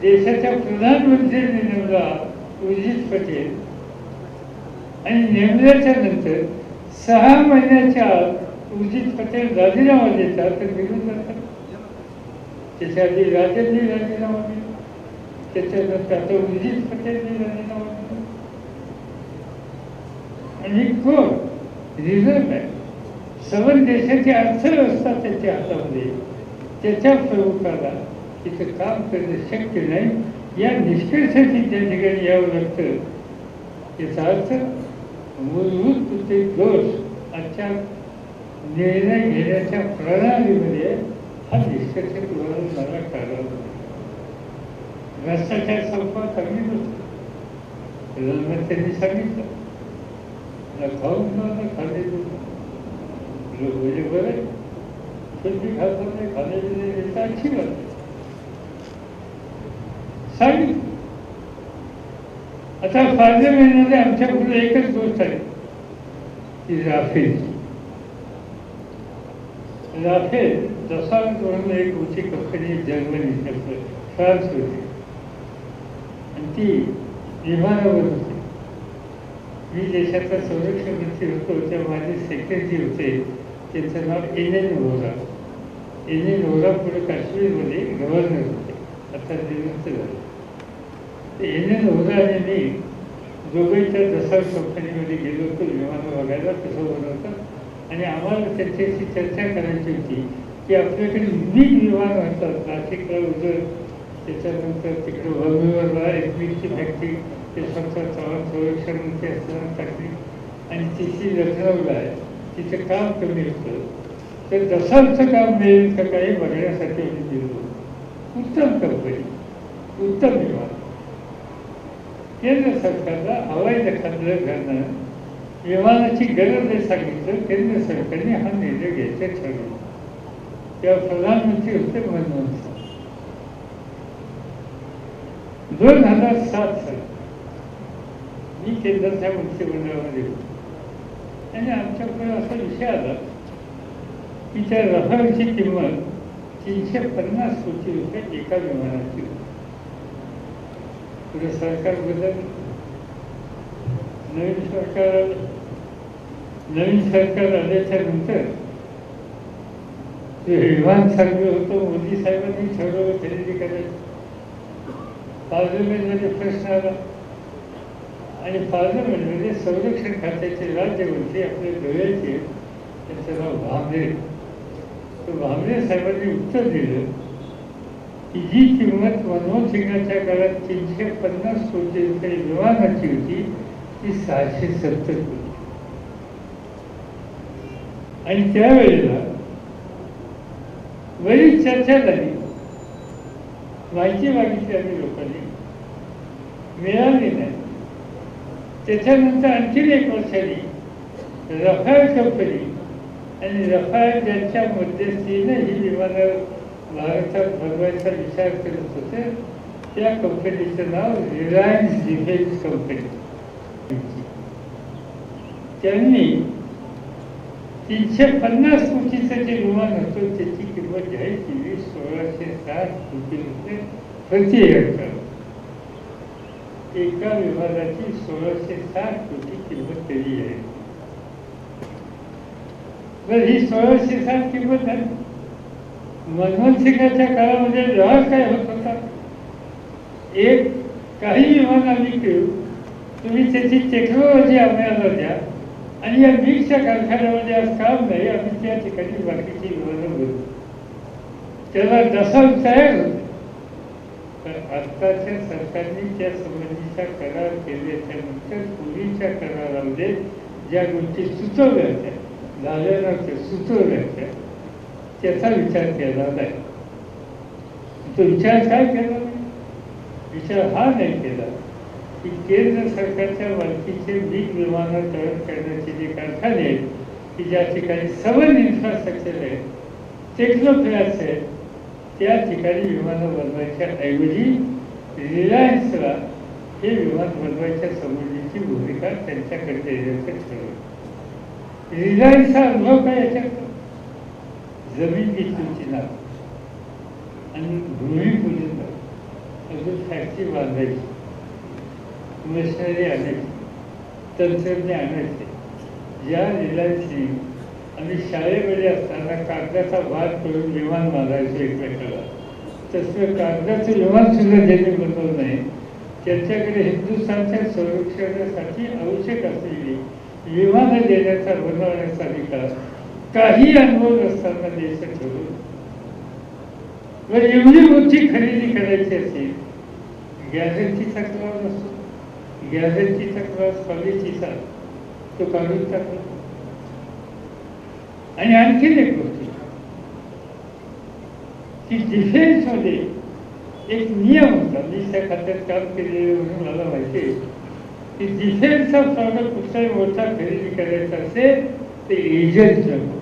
देशाच्या प्रधानमंत्र्यांनी नेमला उर्जित पटेल आणि नेमल्याच्या नंतर 6 महिन्याच्या आत उर्जित पटेल राजीनामा देतात तर निघून जातात. त्याच्या आधी राजननी राजीनामा दिला, त्याच्यानंतर आता उर्जित पटेलने राजीनामा दिला. आणि कोण? Reserve bank. सबंध देशाची अर्थव्यवस्था त्याच्या हातामध्ये. त्याच्या प्रमुखाला तिथं काम करणं शक्य नाही या निष्कर्षाची त्या ठिकाणी यावं लागतं. याचा अर्थ मूलभूत ते दोष आजच्या निर्णय घेण्याच्या प्रणालीमध्ये हा निष्कर्ष तुम्हाला मला काढावा. भ्रष्टाचार संपवा चांगली गोष्ट. प्रधानमंत्र्यांनी सांगितलं ना खाऊन ना खाणे लोक म्हणजे बरं शेती खात नाही खाण्याची अच्छी बात सांगितलं. आता पार्लमेंटमध्ये आमच्या पुढे एकच गोष्ट आहे की राफेल दसांत म्हणून एक मोठी कंपनी जर्मनी फ्रान्स होती आणि ती विमानावर होती. मी देशाचा संरक्षण मंत्री होतो तेव्हा माझे सेक्रेटरी होते, त्यांचं नाव NN व्होरा. NN व्होरा पुढे काश्मीरमध्ये गव्हर्नर होते, आता निवृत्त झाले. NN व्होरा आणि मी दोघेच्या दसांत कंपनीमध्ये गेलो होतो विमानं बघायला कसं बनवतात. आणि आम्हाला त्यांच्याशी चर्चा करायची होती की आपल्याकडे विविध विमान असतात. नाशिकला उजर, त्याच्यानंतर तिकडे वरमीवरला एकवीसची फॅक्टरी, ते स्वतः चव्हाण संरक्षण मंत्री असताना टाकली आणि तिची लखनौला आहे. तिचं काम कमी होतं तर दसांचं काम मिळेल का काही बघण्यासाठी आम्ही गेलो. उत्तम कंपनी, उत्तम विमान. केंद्र सरकारला हवाई जहाज घालणं विमानाची गरज आहे सांगितलं. केंद्र सरकारने हा निर्णय घ्यायचा ठरवला. तेव्हा प्रधानमंत्री होते मनमोहन सिंग. 2007 साली मी केंद्राच्या मंत्रिमंडळामध्ये होतो आणि आमच्याकडे असा विषय आला की त्या रफालची किंमत 350 कोटी रुपये एका विमानाची होती. पुढे सरकार बदललं, नवीन सरकार आलं. नवीन सरकार आल्याच्या नंतर जे विमान सर्वे होतं मोदी साहेबांनी ठरवलं खरेदी करायचं. पार्लमेंटमध्ये प्रश्न आला आणि पार्लमेंटमध्ये संरक्षण खात्याचे राज्यमंत्री आपले डोळ्याचे त्यांचं नाव भामरे, तो भामरे साहेबांनी उत्तर दिलं की जी किंमत मनमोहन सिंगाच्या काळात 350 कोटी रुपये विमानाची होती ती 670 कोटी. आणि त्यावेळेला बरीच चर्चा झाली, माहिती मागितली आम्ही लोकांनी, मिळाली नाही. त्याच्यानंतर आणखीन 1 वर्षांनी रफाल कंपनी आणि रफाल ज्यांच्या मध्यस्थीने ही विमानं भारतात बनवायचा विचार करत होते त्या कंपनीचं नाव रिलायन्स डिफेन्स कंपनी. त्यांनी 350 कोटीचं जे विमान होतं त्याची किंमत जाहीर केली 1660 कोटी रुपये प्रति हेक्टर. एका विमानाची 1660 कोटी किंमत केली आहे. तर ही 1660 किंमत आहे. मनमोहन सिंगाच्या काळामध्ये लॉस काय होत होता, एक काही विमान आम्ही घेऊ, तुम्ही त्याची टेक्नॉलॉजी आम्हाला द्या आणि या मिक्सच्या कारखान्यामध्ये आज काम नाही, आम्ही त्या ठिकाणी बाकीची विमानं बनवू. त्याला जसा तयार होते. तर आत्ताच्या सरकारने त्या संबंधीचा करार केल्याच्या नंतर पूर्वीच्या करारामध्ये ज्या गोष्टी सुचवल्या होत्या, झाल्या नव्हत्या, सुचवल्या होत्या, त्याचा विचार केला नाही. तो विचार काय केला नाही? विचार हा नाही केला की केंद्र सरकारच्या मालकीचे बिग विमानं तयार करण्याचे जे कारखाने आहेत की ज्या ठिकाणी सबल इन्फ्रास्ट्रक्चर आहे, टेक्नोक्लॅट्स आहेत, त्या ठिकाणी विमानं बनवायच्या ऐवजी रिलायन्सला हे विमान बनवायच्या संबंधीची भूमिका त्यांच्याकडे देण्याचं ठरवलं. रिलायन्सचा अनुभव काय याच्यात? जमीन घेतली नाव आणि भूमिपूजन, अजून फॅक्टरी बांधायची, मशिनरी आणायची, तंत्रज्ञ आणायचे. ज्या रिलायन्सने आम्ही शाळेमध्ये असताना कागदाचा भाग करून विमान बांधायचो एकमेकाला, तसं कागदाचं विमान सुद्धा ज्यांनी बनवलं नाही त्यांच्याकडे हिंदुस्थानच्या संरक्षणासाठी आवश्यक असलेली विमानं देण्याचा बनवण्याचा अधिकार काही अनुभव नसताना द्यायचं ठरवलं. जर एवढी मोठी खरेदी करायची असेल, गॅजेटचा क्लॉज असतो, गॅजेटचा क्लॉज पॉलिसीचा तो काढून टाकला. आणि आणखीन एक गोष्ट की डिफेन्समध्ये एक नियम होता, मी त्या खात्यात काम केलेलं म्हणून मला माहिती आहे की डिफेन्सचा प्रॉडक्ट कुठलाही मोठा खरेदी करायचा असेल ते एजंट नको,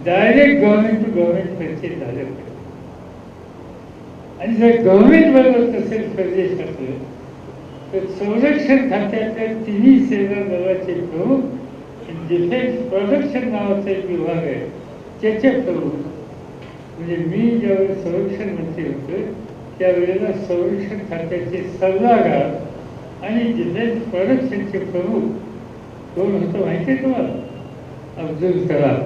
direct government to government purchase झालं पाहिजे. आणि जर गव्हर्नमेंट बनवत असेल परदेशातलं तर संरक्षण खात्यातल्या तिन्ही सेना दलाचे प्रमुख डिफेन्स प्रोडक्शन नावाचा एक विभाग आहे त्याचे प्रमुख, म्हणजे मी ज्यावेळेस संरक्षण मंत्री होतो त्यावेळेला संरक्षण खात्याचे सल्लागार आणि डिफेन्स प्रोडक्शनचे प्रमुख कोण होतं माहिती आहे तुम्हाला? अब्दुल कलाम.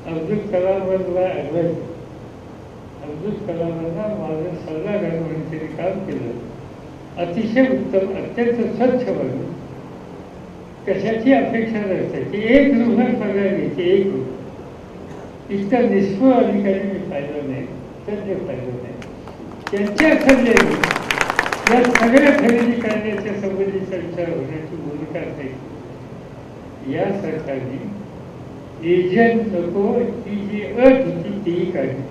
अब्दुल कलामांना ॲडवाइस, अब्दुल कलामांना माझं सल्लागार म्हणून त्यांनी काम केलं. अतिशय उत्तम, अत्यंत स्वच्छ बनून कशाची अपेक्षा नसायची. 1 रुपये पगार घ्यायची, 1 रुपये. इतका निष्ठुर अधिकारी मी पाहिलं नाही, तज्ञ पाहिलं नाही. त्यांच्या सल्ल्याने या सगळ्या खरेदी करण्याच्या संबंधीचा विचार होण्याची भूमिका असायची. या सरकारने एजंट नको ही जी अट होती तीही काढली,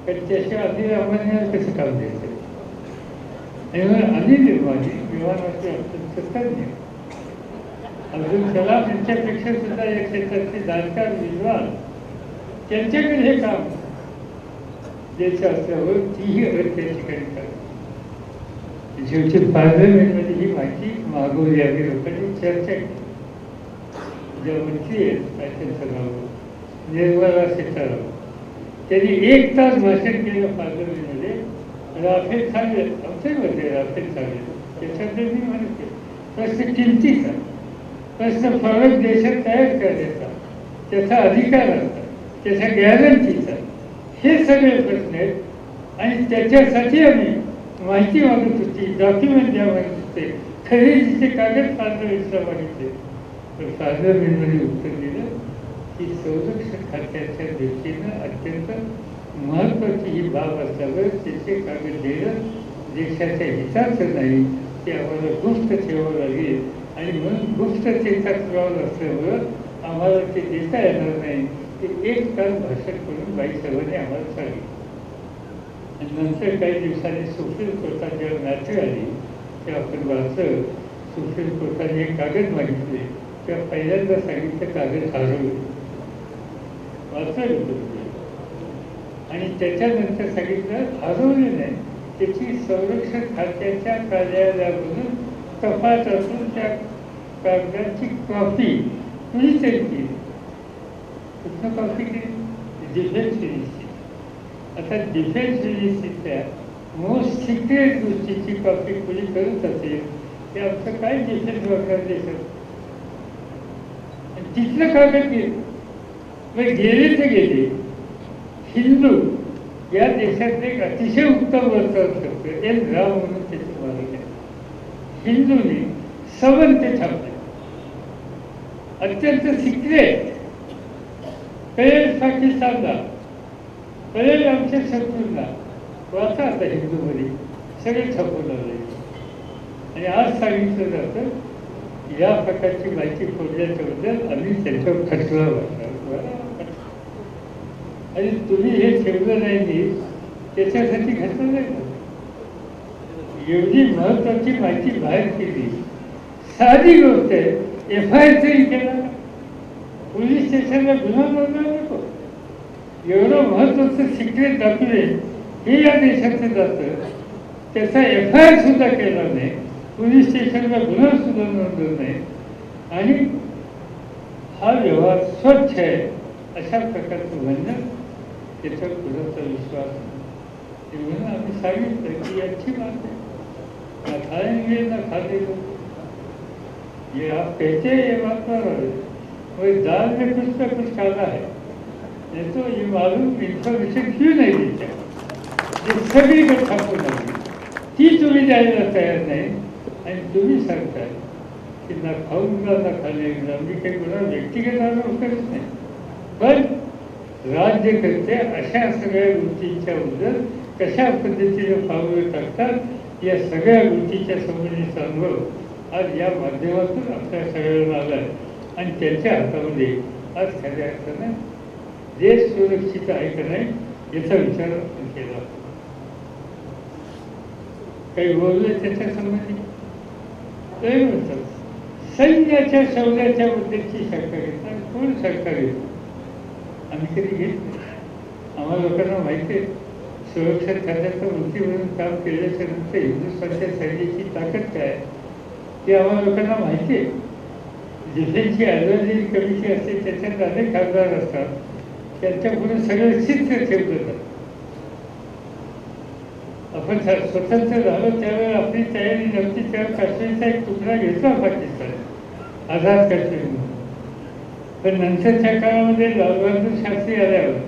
कारण त्याशिवाय अनिल अंबानीला कसं काम द्यायचं. आणि अनिल अंबानी विमानाचे अत्यंत तज्ञ, अब्दुल कलाम यांच्यापेक्षा सुद्धा या क्षेत्रातले जाणकार विद्वान, त्यांच्याकडे हे काम द्यायचं असल्यावर तीही अट त्या ठिकाणी काढली. शेवटी पार्लमेंटमध्ये ही माहिती मागवली, आम्ही लोकांनी चर्चा केली. ज्या मंत्री आहेत काय त्यांचं नाव निर्मला सीतारामन, त्यांनी 1 तास भाषण केलं पार्लमेंटमध्ये. राफेल चालले, आमच्यामध्ये राफेल चालले, त्याच्याबद्दल मी म्हणते प्रश्न किमतीचा प्रश्न फरक देशात तयार करायचा, त्याचा अधिकार असतात, त्याच्या गॅरंटीचा, हे सगळे प्रश्न आहेत आणि त्याच्यासाठी आम्ही माहिती मागत होती, डॉक्युमेंट द्या मागत होते, खरेदीचे कागद फडणवीसला मागितले. तर फडणवीसने उत्तर दिलं की संरक्षण खात्याच्या दृष्टीनं अत्यंत महत्त्वाची ही बाब असल्यावर त्याचे कागद देणं देशाच्या हिताचं नाही, ते आम्हाला गुप्त ठेवावं लागेल आणि म्हणून गुप्ततेचा क्लॉज असल्यामुळं आम्हाला ते देता येणार नाही. ते एक तास भाषण करून बाईसाहेबांनी आम्हाला सांगितलं. आणि नंतर काही दिवसांनी सुप्रीम कोर्टात जेव्हा मॅटर आली तेव्हा आपण वाचलं, सुप्रीम कोर्टाने एक कागद मागितले, तेव्हा पहिल्यांदा सांगितलं कागद हरवले, वाचलं तुम्ही. आणि त्याच्यानंतर सांगितलं हरवले नाही, त्याची संरक्षण खात्याच्या कार्यालयामधून तपास असून त्या कागदाची कॉपी कुणीतरी केली. कुठनं कॉपी केली? Defence ministry. आता डिफेन्स मिनिस्ट्रीच्या मोस्ट सिक्रेट गोष्टीची कॉपी कुणी करत असेल ते आमचं काय डिफेन्स वगैरे देशात. तिथलं कागद गेलं, मग गेले ते गेले. हिंदू या देशातले एक अतिशय उत्तम वर्तवणूक एल राव म्हणून त्याचे मालक आहे. हिंदूंनी सवन ते छापले, अत्यंत सिक्रेट, कळेल पाकिस्तानला, कळेल आमच्या शत्रूंना. वाचा आता हिंदूमध्ये सगळे छापून आले. आणि आज सांगितलं जातं या प्रकारची माहिती फोडल्याच्याबद्दल आम्ही त्यांच्यावर खटला वाटला. आणि तुम्ही हे ठेवलं नाही त्याच्यासाठी घटना नाही. एवढी महत्वाची माहिती बाहेर केली, साधी गोष्ट आहे. FIR तरी केला, पोलीस स्टेशनला गुन्हा नोंदवला नको. एवढं महत्वाचं सिक्रेट डॉक्युमेंट हे या देशाचं जातं, त्याचा FIR सुद्धा केला नाही, पोलीस स्टेशनला गुन्हा सुद्धा नोंदवला नाही. आणि हा व्यवहार स्वच्छ आहे अशा प्रकारचं म्हणणं त्याच्यावर कुणाचा विश्वास नाही. म्हणून आम्ही सांगितलं की अच्छी बात है, ना खाएंगे ना खाते लोग, ये आप कहते हैं ये बात पर वही दाल में कुछ ना कुछ काला है, नहीं तो ये मालूम इन्फॉर्मेशन क्यों नहीं देते. ये सगळी को छापून लागली, ती तुम्ही द्यायला तयार नाही. आणि तुम्ही सांगताय की ना खाऊंगा ना खाण्याला. मी काही गुन्हा व्यक्तिगत आरोप करत नाही, पण राज्य करते अशा सगळ्या गोष्टींच्या बद्दल कशा पद्धतीने पावलं टाकतात या सगळ्या गोष्टीच्या संबंधीचा अनुभव आज या माध्यमातून आपल्या सगळ्यांना आला आहे. आणि त्यांच्या हातामध्ये आज खऱ्या अर्थानं देश सुरक्षित आहे का नाही याचा विचार आपण केला. काही बोलले त्याच्या संबंधी ते म्हणतात सैन्याच्या शौर्याच्या बद्दलची शंका घेतात. कोण शंका घेतो? आम्ही कधी घेत नाही. आम्हाला लोकांना माहिती आहे संरक्षण खात्याचं मंत्री म्हणून काम केल्याच्या नंतर हिंदुस्थानच्या सैन्याची ताकद काय ते आम्हाला लोकांना माहिती आहे. डिफेन्सची ॲडव्हायझरी कमिटी असते, त्याच्यात अनेक खासदार असतात, त्यांच्यापुढे सगळं शिस्त ठेवलं जातं. आपण स्वतंत्र झालो त्यावेळेला आपली तयारी नव्हती, तेव्हा काश्मीरचा एक तुकडा घेतला पाकिस्तान आझाद काश्मीर म्हणून. पण नंतरच्या काळामध्ये लालबहादूर शास्त्री आल्यावर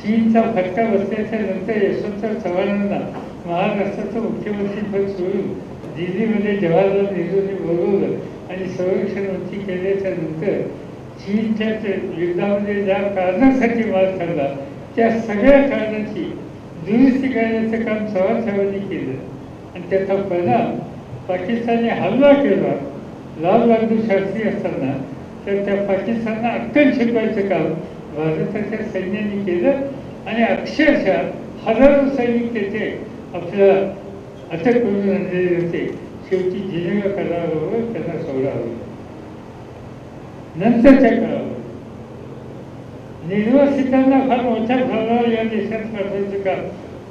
चीनचा फटका बसल्याच्या नंतर यशवंतराव चव्हाणांना महाराष्ट्राचं मुख्यमंत्री पद सोडून दिल्लीमध्ये जवाहरलाल नेहरूंनी बोलवलं आणि संरक्षण मंत्री केल्याच्या नंतर चीनच्या युद्धामध्ये ज्या कारणासाठी मार खाल्ला त्या सगळ्या कारणाची दुरुस्ती करण्याचं काम चव्हाणसाहेबांनी केलं. आणि त्याचा परिणाम पाकिस्तानने हल्ला केला लालबहादूर शास्त्री असताना, तर त्या पाकिस्तानला अक्कल शिकवायचं काम भारताच्या सैन्याने केलं. आणि अक्षरशः हजारो सैनिक त्याचे आपल्याला अटक करून आणलेले होते. शेवटी जिनेवा करारावर त्यांना सोडावं. नंतरच्या काळावर निर्वासितांना फार मोठ्या प्रमाणावर या देशात पाठवायचं काम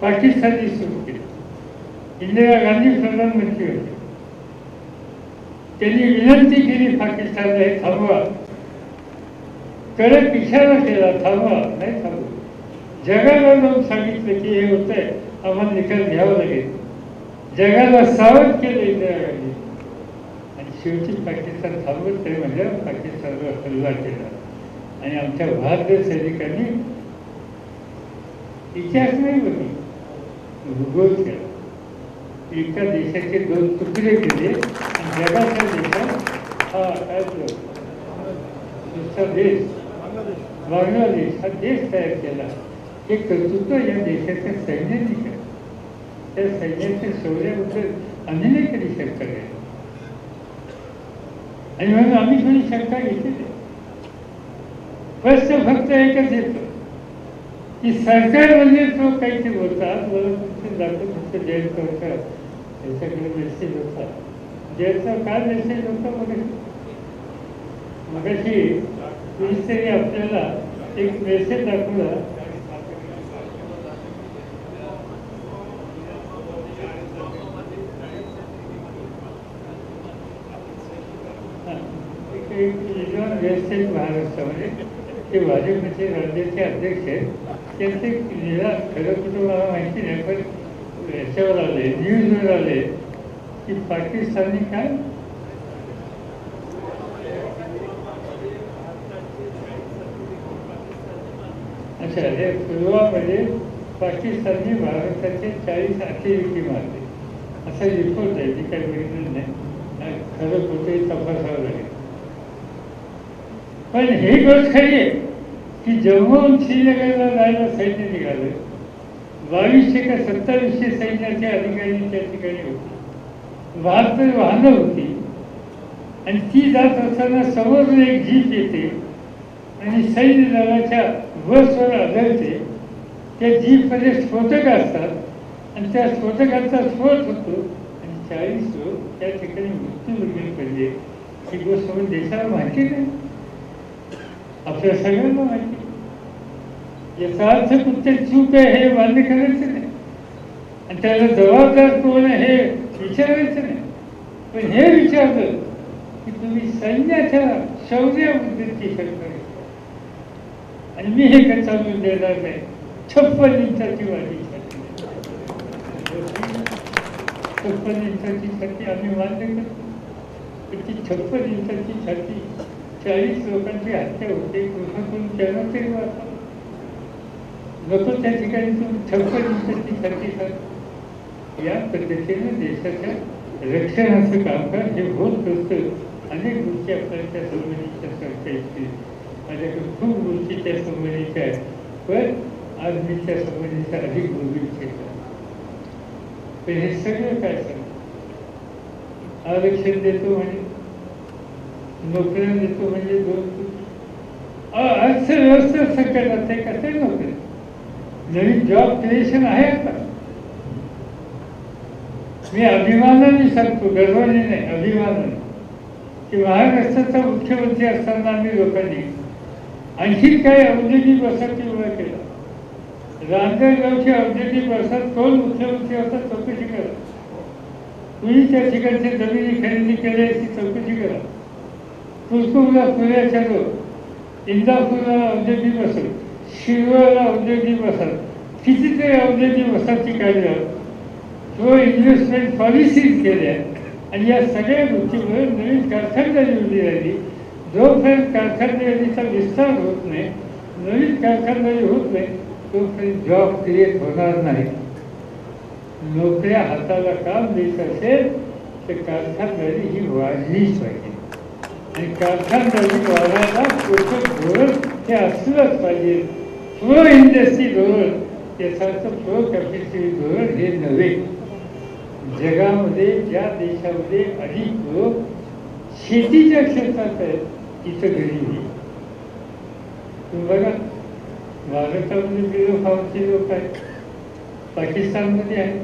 पाकिस्तानने सुरू केलं. इंदिरा गांधी प्रधानमंत्री होते, त्यांनी विनंती केली पाकिस्तानला हे थांबवा, कडक इशारा केला थांबवा, नाही थांबवा. जगाला जाऊन सांगितलं की हे होतंय, आम्हाला निकाल घ्यावा लागेल. जगाला सावध केलं इंदिरा गांधी. आणि शेवटी पाकिस्तान थांबवत तरी म्हणजे पाकिस्तानवर हल्ला केला आणि आमच्या भारतीय सैनिकांनी इतिहास नाही बघी भूगोल केला. एका देशाचे 2 तुकडे केले आणि जगाच्या देशात हा काय दुसरा देश बांगलादेश हा देश तयार केला. हे कर्तृत्व या देशाच्या सैन्याने केलं. त्या सैन्याच्या शौर्याबद्दल आम्ही नाही कधी शंका घेतली आणि म्हणून आम्ही थोडी शंका घेतली. प्रश्न फक्त एकच येतो की सरकार म्हणजे तो काहीतरी बोलतात मला तुमचे दाखवून तुमचं जयंत सरकार त्याच्याकडे मेसेज होता. जयंतचा काय मेसेज होता मगाशी कुणीतरी आपल्याला एक मेसेज दाखवला. व्यवस्थित महाराष्ट्रामध्ये ते भाजपचे राज्याचे अध्यक्ष आहेत. त्यांचे जिल्हा खरं कुठं मला माहिती नाही पण याच्यावर आले न्यूजवर आले की पाकिस्तानने काय अच्छा हे पुलवामध्ये पाकिस्तानने भारताचे 40 अतिरेकी मारले असा रिपोर्ट आहे. मी काही बघितलं नाही खरं कुठेही तपासावं लागेल. पण ही गोष्ट खरी आहे की जम्मूहून श्रीनगरला जायला सैन्य निघालं. 2200 का 2700 सैन्याचे अधिकारी त्या ठिकाणी होते. 72 वाहनं होती आणि ती जात असताना समोरून एक जीप येते आणि सैन्य दलाच्या बसवर आदळते. त्या जीपमध्ये स्फोटक असतात आणि त्या स्फोटकांचा स्फोट होतो आणि 40 लोक त्या ठिकाणी मृत्यूमुखी पडले. ही गोष्ट म्हणजे देशाला माहिती नाही, आपल्या सगळ्यांना माहिती. याचा अर्थ कुठे चूक आहे हे मान्य करायचं नाही आणि त्याला जबाबदार कोण आहे हे विचारायचं नाही. पण हे विचारलं की तुम्ही सैन्याच्या शौर्याबद्दलची शंका आणि मी हे का चालून देणार नाही. 56 इंचाची माझी छाती, 56 इंचाची छाती आम्ही मान्य करतो. पण ती 56 इंचाची छाती 40 लोकांची हत्या होते. कोण त्यांना तरी वाचा नको त्या ठिकाणी तुम्ही 56 इंचाची छाती कर. या पद्धतीने देशाच्या रक्षणाचं कामकाज हे होत असतं. अनेक गोष्टी आपल्याला त्या संबंधीच्या चर्चा येतील. माझ्याकडे खूप गोष्टी त्या संबंधीच्या आहेत पण आज मी त्या संबंधीचा अधिक बोलू इच्छितो. पण हे सगळं काय सांगतो आरक्षण देतो म्हणजे नोकऱ्या देतो म्हणजे 2 अर्थव्यवस्था संकटात आहे. कसं नोकरी नवीन जॉब क्रिएशन आहे आता. मी अभिमानाने सांगतो गर्वाने नाही अभिमानाने की महाराष्ट्राचा मुख्यमंत्री असताना आम्ही लोकांनी आणखी काही औद्योगिक वसाहती उभा केला. रांजणगावच्या औद्योगिक वसाहत कोण मुख्यमंत्री होता चौकशी करा. कुणी त्या ठिकाणची जमिनी खरेदी केली ती चौकशी करा. कुलकुमला पुण्याच्या लोक इंदापूरला औद्योगिक वसाहत, शिरवळला औद्योगिक वसाहत, कितीतरी औद्योगिक वसाहती काढल्या. तो इन्व्हेस्टमेंट पॉलिसीज केल्या आणि या सगळ्या गोष्टीमुळे नवीन कारखानदारी उभी राहिली. जोपर्यंत कारखानदारीचा विस्तार होत नाही, नवीन कारखानदारी होत नाही तोपर्यंत जॉब क्रिएट होणार नाही. नोकऱ्या हाताला काम देत असेल तर कारखानदारी ही वाढलीच पाहिजे आणि कारखानदारी वाढायला पोषक धोरण हे असलंच पाहिजे. प्रो इंडस्ट्री धोरण याचा अर्थ प्रो कॅपिटल धोरण हे नव्हे. जगामध्ये ज्या देशामध्ये अधिक लोक शेतीच्या क्षेत्रात आहेत तिथं गरिबी. तुम्ही बघा भारतामध्ये बिलो फार्मचे लोक आहेत, पाकिस्तानमध्ये आहेत,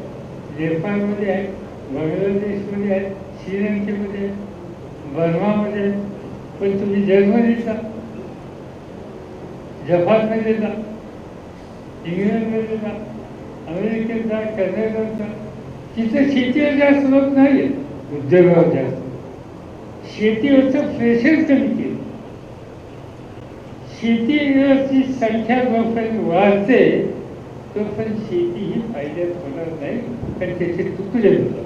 नेपाळमध्ये आहेत, बांगलादेशमध्ये आहेत, श्रीलंकेमध्ये आहेत, बर्मामध्ये आहेत. पण तुम्ही जर्मनीत जा, जपानमध्ये जा, इंग्लंडमध्ये जा, अमेरिकेत जा, कॅनडात जा, तिथं शेतीवर जास्त लोक नाही आहेत, उद्योगावर जास्त. शेतीवरचं प्रेशर कमी केलं. शेतीवरची संख्या जोपर्यंत वाढते तोपर्यंत शेती ही फायद्यात होणार नाही कारण त्याचे तुकडे होतात.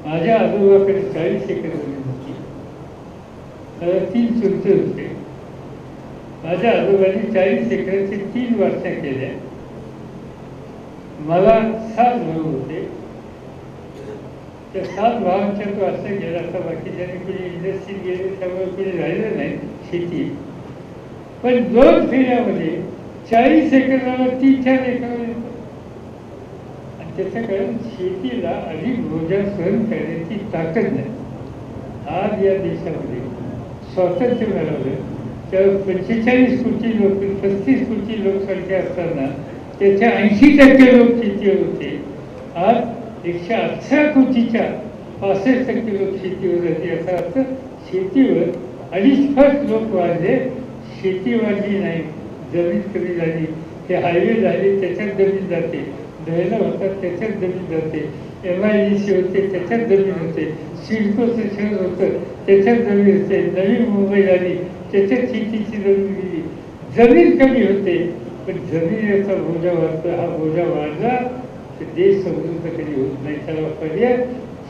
माझ्या आजोबाकडे 40 एकर जमीन होती. मला 3 चुलते होते. माझ्या आजोबांनी 40 एकराचे 3 वाटण्या केल्या. मला 7 भाऊ होते. त्या 7 भावांच्या तो असं गेला तर बाकीच्याने कुणी इंडस्ट्रीत गेले त्यामुळे कुणी राहिलं नाही शेती. पण 2 फेऱ्यामध्ये 40 एकराला 3-4 एकर येतो. आणि त्याचं कारण शेतीला अधिक बोजा सहन करण्याची ताकद नाही. आज या देशामध्ये स्वातंत्र्य मिळालं तेव्हा 45 कोटी लोक 35 कोटी लोकसंख्या असताना त्याच्या 80% लोक शेतीवर होते. आज 118 कोटीच्या 65% लोक शेतीवर होते. याचा अर्थ शेतीवर 2.5 लोक वाढले, शेती वाढली नाही, जमीन कमी झाली. ते हायवे झाले त्याच्यात जमीन जाते, दह्याला होतात त्याच्यात जमीन जाते, MIDC होते त्याच्यात जमीन होते, सिडकोचं शहर होतं त्याच्यात जमीन होते, नवी मुंबई झाली त्याच्यात शेतीची जमीन गेली. जमीन कमी होते पण जमिनीचा बोजा वाढतो. हा बोजा वाढला तर देश समृद्ध कधी होत नाही. त्याला पर्याय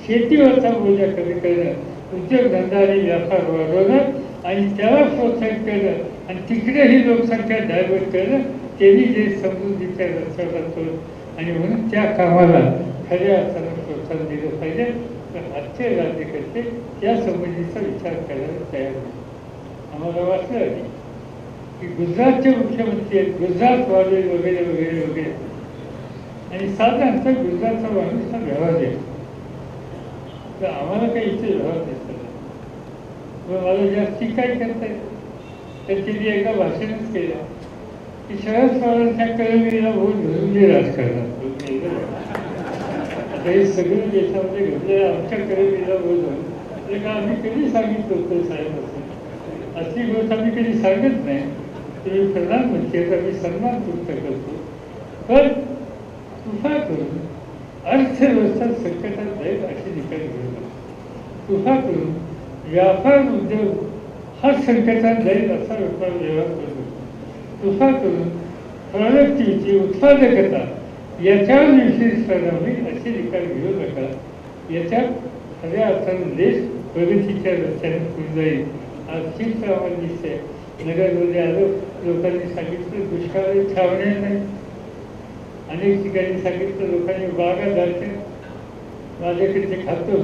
शेतीवरचा बोजा कमी करणं, उद्योगधंदा आणि व्यापार वाढवणं आणि त्याला प्रोत्साहित करणं आणि तिकडेही लोकसंख्या डायव्हर्ट करणं, त्यांनी देश समृद्धीच्या रस्त्यावर जातो. आणि म्हणून त्या कामाला खऱ्या अर्थानं प्रोत्साहन दिलं पाहिजे. तर आजचे राज्यकर्ते त्या संबंधीचा विचार करायला तयार नाही. आम्हाला वाटलं की गुजरातचे मुख्यमंत्री आहेत, गुजरात वाले वगैरे वगैरे वगैरे, आणि साधारणतः गुजरातचा माणूस हा व्यवहार आहे. तर आम्हाला काही इथे व्यवहार दिसत नाही. मग मला जास्ती काय करता येतं. तर तिने एकदा भाषणच केलं की शरद पवारांच्या कलमीला भूल धरून जे राजकारणात आता हे सगळं देशामध्ये घडलेलं आमच्या कलमीला भूल धरून का आम्ही कधी सांगितलं होतं साहेब असं. असली गोष्ट आम्ही कधी सांगत नाही. तुम्ही प्रधानमंत्र्याचा मी सन्मान तुमचा करतो. पण कृपा करून अर्थव्यवस्था संकटात जाईल असे निकाल घेऊ नका. कृपा करून व्यापार उद्योग हा संकटात जाईल असा व्यापार व्यवहार करू. कृपा करून प्रोडक्टिव्हिटी उत्पादकता याच्यावर विशेष परिणाम होईल असे निकाल घेऊ नका. याच्यात खऱ्या अर्थानं देश प्रगतीच्या रस्त्याने पुढे जाईल. आज ठीक आम्हाला दिसतंय. नगरमध्ये आलो, लोकांनी सांगितलं दुष्काळ छावण्या नाही. अनेक ठिकाणी सांगितलं लोकांनी बागा जायच्या. माझ्याकडे ते खातो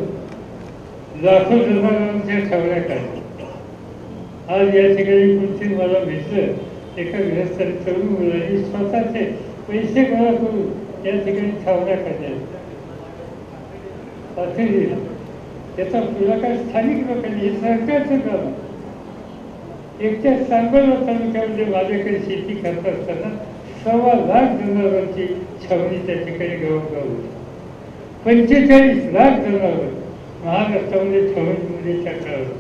लाखो जनावरांच्या छावण्या काढल्या. आज या ठिकाणी कुठे मला भेटलं एका गृहस्थाने तरुण मुलांनी स्वतःचे पैसे गोळा करून या ठिकाणी छावण्या काढल्या. दिला त्याचा पुढाकार स्थानिक लोकांनी, हे सरकारचं काम. एकट्या सांगोला तालुक्यामध्ये माझ्याकडे शेती करत असताना 1.25 लाख जनावरांची छावणी त्या ठिकाणी गावोगाव होती. 45 लाख जनावर महाराष्ट्रामध्ये छावणीमध्ये त्या काळात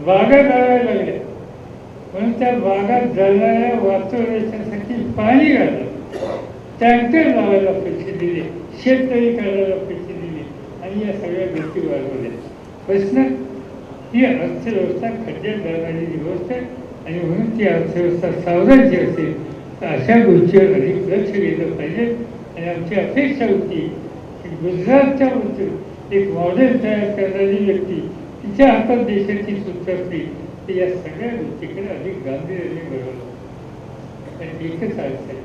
बागा जाळायला लागल्या. म्हणून त्या बागा जळणाऱ्या वाचवण्यासाठी पाणी घाललं, टँकर लावायला पैसे दिले, शेतकरी काढायला पैसे दिले आणि या सगळ्या गोष्टी वाढवल्या. प्रश्न ही अर्थव्यवस्था खड्ड्यात जाणारी गोष्ट आहे. आणि म्हणून ती अर्थव्यवस्था सावरायची असेल तर अशा गोष्टीवर अधिक लक्ष गेलं पाहिजे. आणि आमची अपेक्षा होती की गुजरातच्या वरती एक मॉडेल तयार करणारी व्यक्ती तिच्या हातात देशाची सूत्र असली तर या सगळ्या गोष्टीकडे अधिक गांभीर्याने बघावं. पण एकच अर्थ आहे,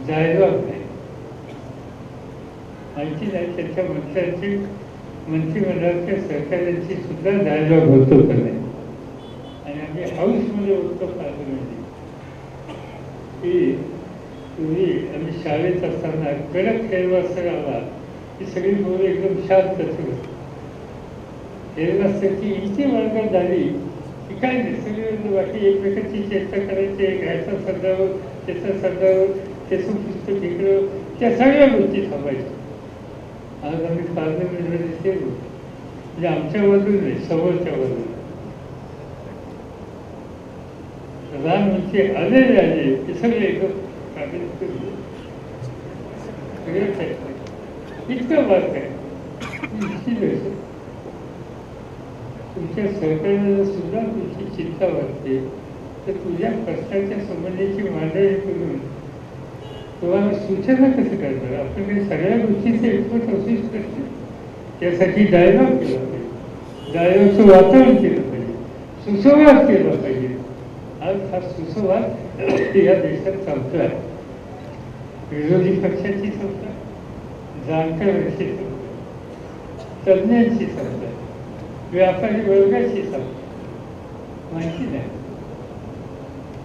डायलॉग नाही. माहिती नाही त्यांच्या मंत्र्यांची मंत्रिमंडळाच्या सहकार्यांची सुद्धा डायलॉग होतो का नाही. आणि आम्ही हाऊसमध्ये होतो पाहिजे म्हणजे की पूर्वी आम्ही शाळेत असताना कडक हेरवासर आला की सगळी मुलं एकदम शांत असत. हेरवासरची इतकी वर्गात झाली की काय नाही, सगळे बाकी एकमेकांची चेष्टा करायची, घ्यायचा सरदावर त्याचा सरदावर त्याचं पुस्तक इकडं, त्या सगळ्या गोष्टी थांबायच्या. आज आम्ही पार्लमेंटमध्ये दिसेल म्हणजे आमच्या बाजूने समोरच्या बाजूने प्रधानमंत्री आले ते सगळे एकदम इतकं बात आहे. तुमच्या सहकार्याला सुद्धा तुमची चिंता वाटते तर तुझ्या कष्टाच्या संबंधीची मांडणी करून तुम्हाला सूचना कसं करणार? आपण काही सगळ्या गोष्टीचे एकमत असूच करते. त्यासाठी डायलॉग केला पाहिजे, डायलॉगचं वातावरण केलं पाहिजे, सुसंवाद केला पाहिजे. आज हा सुसंवाद या देशात चालतो आहे. विरोधी पक्षाची संस्था, जाणकारांची संस्था, तज्ज्ञांची संस्था, व्यापारी वर्गाची संस्था, माहिती नाही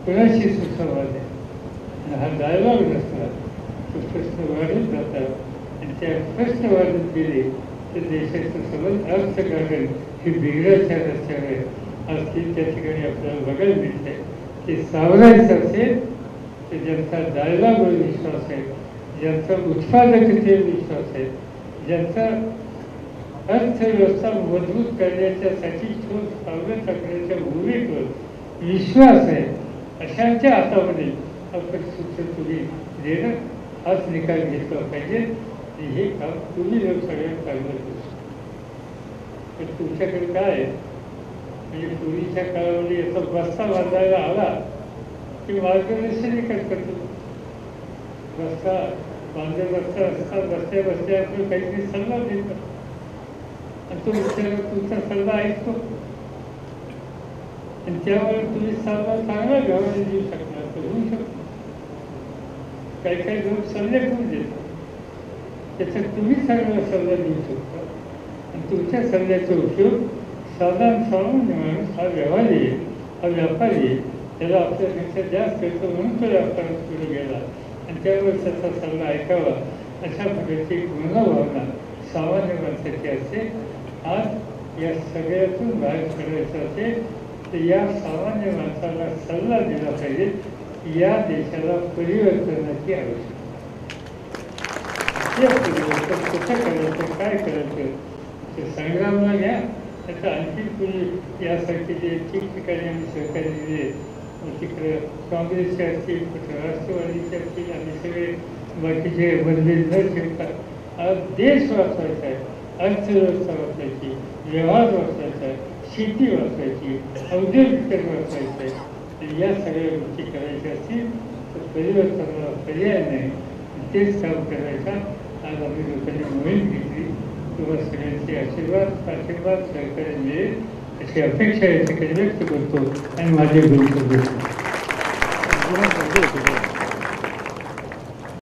कोणाशी सुसंवाद आहे. हा डायलॉग नसला तो प्रश्न वाढत जातात आणि त्या प्रश्न वाढत गेले तर देशाचं समज अर्थकारण हे बिघडायच्या रस्त्यावर असतील. त्या ठिकाणी आपल्याला बघायला मिळते की सावरायचं असेल तर ज्यांचा डायलॉगवर विश्वास आहे, ज्यांचा उत्पादकतेवर विश्वास आहे, ज्यांचा अर्थव्यवस्था मजबूत करण्याच्यासाठी ठोस पावलं टाकण्याच्या भूमिकेवर विश्वास आहे, अशांच्या हातामध्ये आपण सूत्रसुरी देणं हाच निकाल घेतला पाहिजे. हे काम तुम्ही जर सगळ्यात चांगलं करू शकता. पण तुमच्याकडे काय आहे, म्हणजे पूर्वीच्या काळामध्ये याचा बस्ता बांधायला आला की मार्गदर्शनही करतो. बस्ता बांधत असता बसत्या बसत्या आपण काहीतरी सल्ला देतो आणि तो विचार तुमचा सल्ला ऐकतो आणि त्यामुळे तुम्ही सल्ला चांगला घ्यावा देऊ शकणार तर होऊ शकतो. काही काही लोक सल्ले करून देतात, त्याच्यात तुम्ही चांगला सल्ला देऊ शकता आणि तुमच्या सल्ल्याचा उपयोग सामान्य माणूस हा व्यवहारी, हा व्यापारी, त्याला आपल्यापेक्षा जास्त करतो म्हणून तो व्यापारात पुढे गेला आणि त्यामुळे त्याचा सल्ला ऐकावा अशा प्रकारची गुणभावना सामान्य माणसाची असते. आज या सगळ्यातून बाहेर पडायचं असेल तर या सामान्य माणसाला सल्ला दिला पाहिजे. या देशाला परिवर्तनाची आवश्यकता. परिवर्तन कसं करायचं, काय करायचं ते संग्रामला घ्या. त्याचा आणखी तुम्ही यासाठी जे ठिकठिकाणी आम्ही सहकार्य दिले, तिकडे काँग्रेसचे असतील, राष्ट्रवादीचे असतील, आम्ही सगळे बाकीचे बंधे न ठेवता आज देश वाचवायचा आहे, अर्थव्यवस्था वाचवायची, व्यवहार वाचवायचा आहे, शेती वाचवायची, औद्योगिकरण वाचवायचं आहे. या सगळ्या गोष्टी करायच्या असतील तर परिवर्तनाला पर्याय नाही, तेच काम करायचा. आज आम्ही लोकांनी मोहीम घेतली. तुम्हाला सगळ्यांचे आशीर्वाद सहकार्य मिळेल अशी अपेक्षा या ठिकाणी व्यक्त करतो आणि माझे गुरु